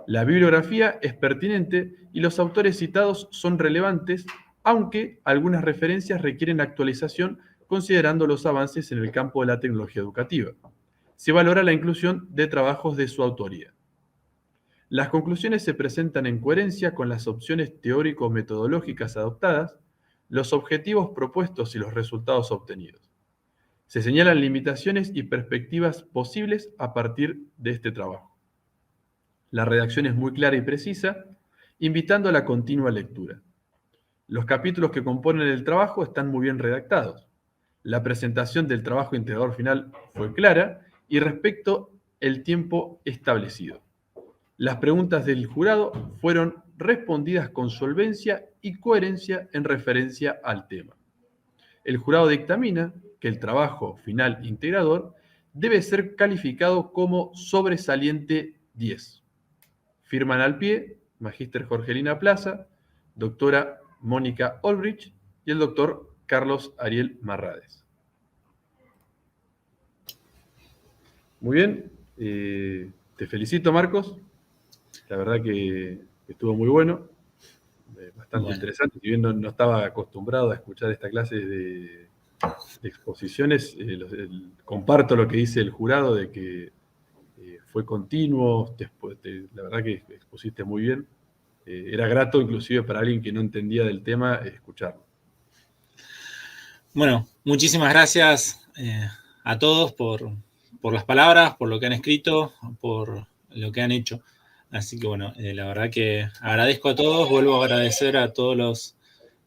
La bibliografía es pertinente y los autores citados son relevantes, aunque algunas referencias requieren actualización considerando los avances en el campo de la tecnología educativa. Se valora la inclusión de trabajos de su autoría. Las conclusiones se presentan en coherencia con las opciones teórico-metodológicas adoptadas, los objetivos propuestos y los resultados obtenidos. Se señalan limitaciones y perspectivas posibles a partir de este trabajo. La redacción es muy clara y precisa, invitando a la continua lectura. Los capítulos que componen el trabajo están muy bien redactados. La presentación del trabajo integrador final fue clara y respecto el tiempo establecido. Las preguntas del jurado fueron respondidas con solvencia y coherencia en referencia al tema. El jurado dictamina que el trabajo final integrador debe ser calificado como sobresaliente 10. Firman al pie magíster Jorgelina Plaza, doctora Mónica Olbrich y el doctor Carlos Ariel Marrades. Muy bien, te felicito, Marcos. La verdad que estuvo muy bueno, bastante interesante. Si bien no estaba acostumbrado a escuchar esta clase de exposiciones, comparto lo que dice el jurado de que fue continuo, la verdad que expusiste muy bien. Era grato inclusive para alguien que no entendía del tema escucharlo.
Bueno, muchísimas gracias a todos por las palabras, por lo que han escrito, por lo que han hecho. Así que bueno, la verdad que agradezco a todos, vuelvo a agradecer a todos los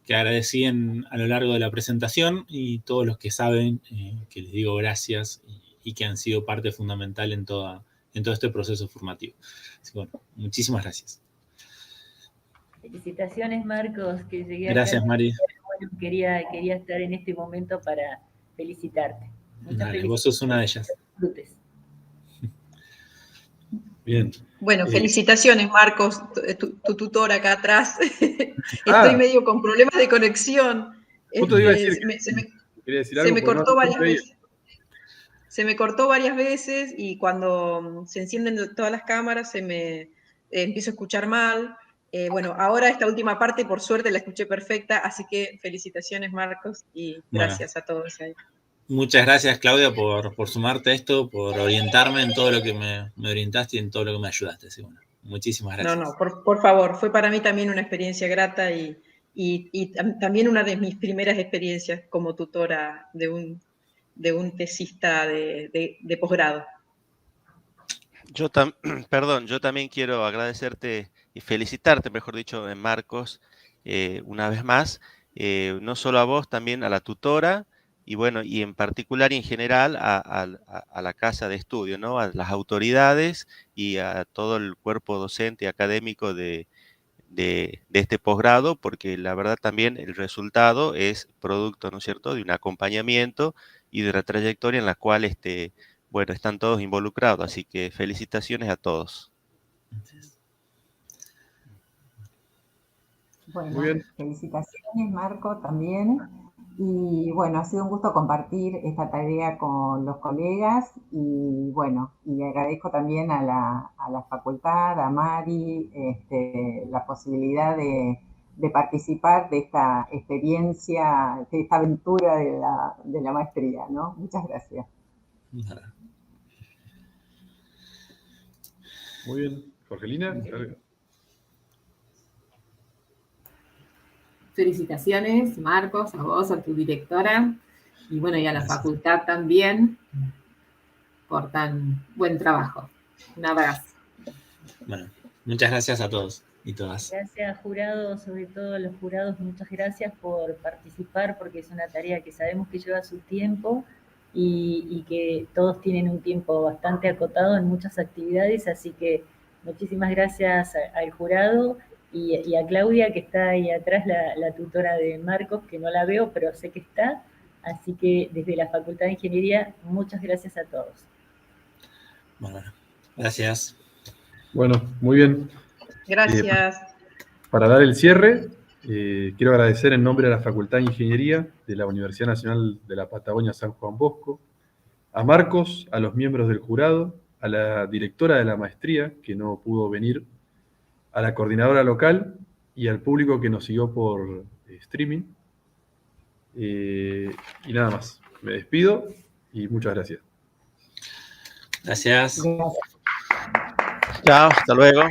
que agradecí a lo largo de la presentación y todos los que saben que les digo gracias y que han sido parte fundamental en toda en todo este proceso formativo. Así que, bueno, muchísimas gracias.
Felicitaciones, Marcos, que llegué
Gracias,
acá.
Mari.
Bueno, quería estar en este momento para felicitarte. Muchas
Dale, vos sos una de ellas.
Disfrutes.
Bien.
Bueno, felicitaciones, Marcos, tu tutor acá atrás.
Ah.
Estoy medio con problemas de conexión.
Justo te iba a decir quería decir algo,
Se me
porque
cortó
no
varias
te veía.
veces. Se me cortó varias veces y cuando se encienden todas las cámaras se me empiezo a escuchar mal. Bueno, ahora esta última parte, por suerte, la escuché perfecta, así que felicitaciones, Marcos, y gracias a todos ahí.
Muchas gracias, Claudia, por sumarte a esto, por orientarme en todo lo que me orientaste y en todo lo que me ayudaste. Así, bueno, muchísimas gracias.
No, por favor, fue para mí también una experiencia grata y también una de mis primeras experiencias como tutora de un tesista de posgrado.
Yo también quiero agradecerte y felicitarte, mejor dicho, Marcos, una vez más, no solo a vos, también a la tutora, y bueno, y en particular y en general a la casa de estudio, ¿no? A las autoridades y a todo el cuerpo docente académico de este posgrado, porque la verdad también el resultado es producto, ¿no es cierto?, de un acompañamiento y de una trayectoria en la cual bueno, están todos involucrados, así que felicitaciones a todos.
Bueno,
Muy bien.
felicitaciones, Marco, también. Y bueno, ha sido un gusto compartir esta tarea con los colegas y bueno, y agradezco también a la facultad, a Mari, la posibilidad de participar de esta experiencia, de esta aventura de la maestría, ¿no? Muchas gracias.
Muy bien. Jorgelina.
Felicitaciones, Marcos, a vos, a tu directora, y bueno, y a la facultad también, por tan buen trabajo. Un abrazo.
Bueno, muchas gracias a todos y todas.
Gracias, jurados, sobre todo a los jurados, muchas gracias por participar, porque es una tarea que sabemos que lleva su tiempo y que todos tienen un tiempo bastante acotado en muchas actividades, así que muchísimas gracias al jurado y a Claudia, que está ahí atrás, la tutora de Marcos, que no la veo, pero sé que está, así que desde la Facultad de Ingeniería, muchas gracias a todos.
Bueno, gracias.
Bueno, muy bien.
Gracias.
Para dar el cierre, quiero agradecer en nombre de la Facultad de Ingeniería de la Universidad Nacional de la Patagonia San Juan Bosco, a Marcos, a los miembros del jurado, a la directora de la maestría, que no pudo venir, a la coordinadora local y al público que nos siguió por streaming. Y nada más. Me despido y muchas gracias.
Gracias.
Chao, hasta luego.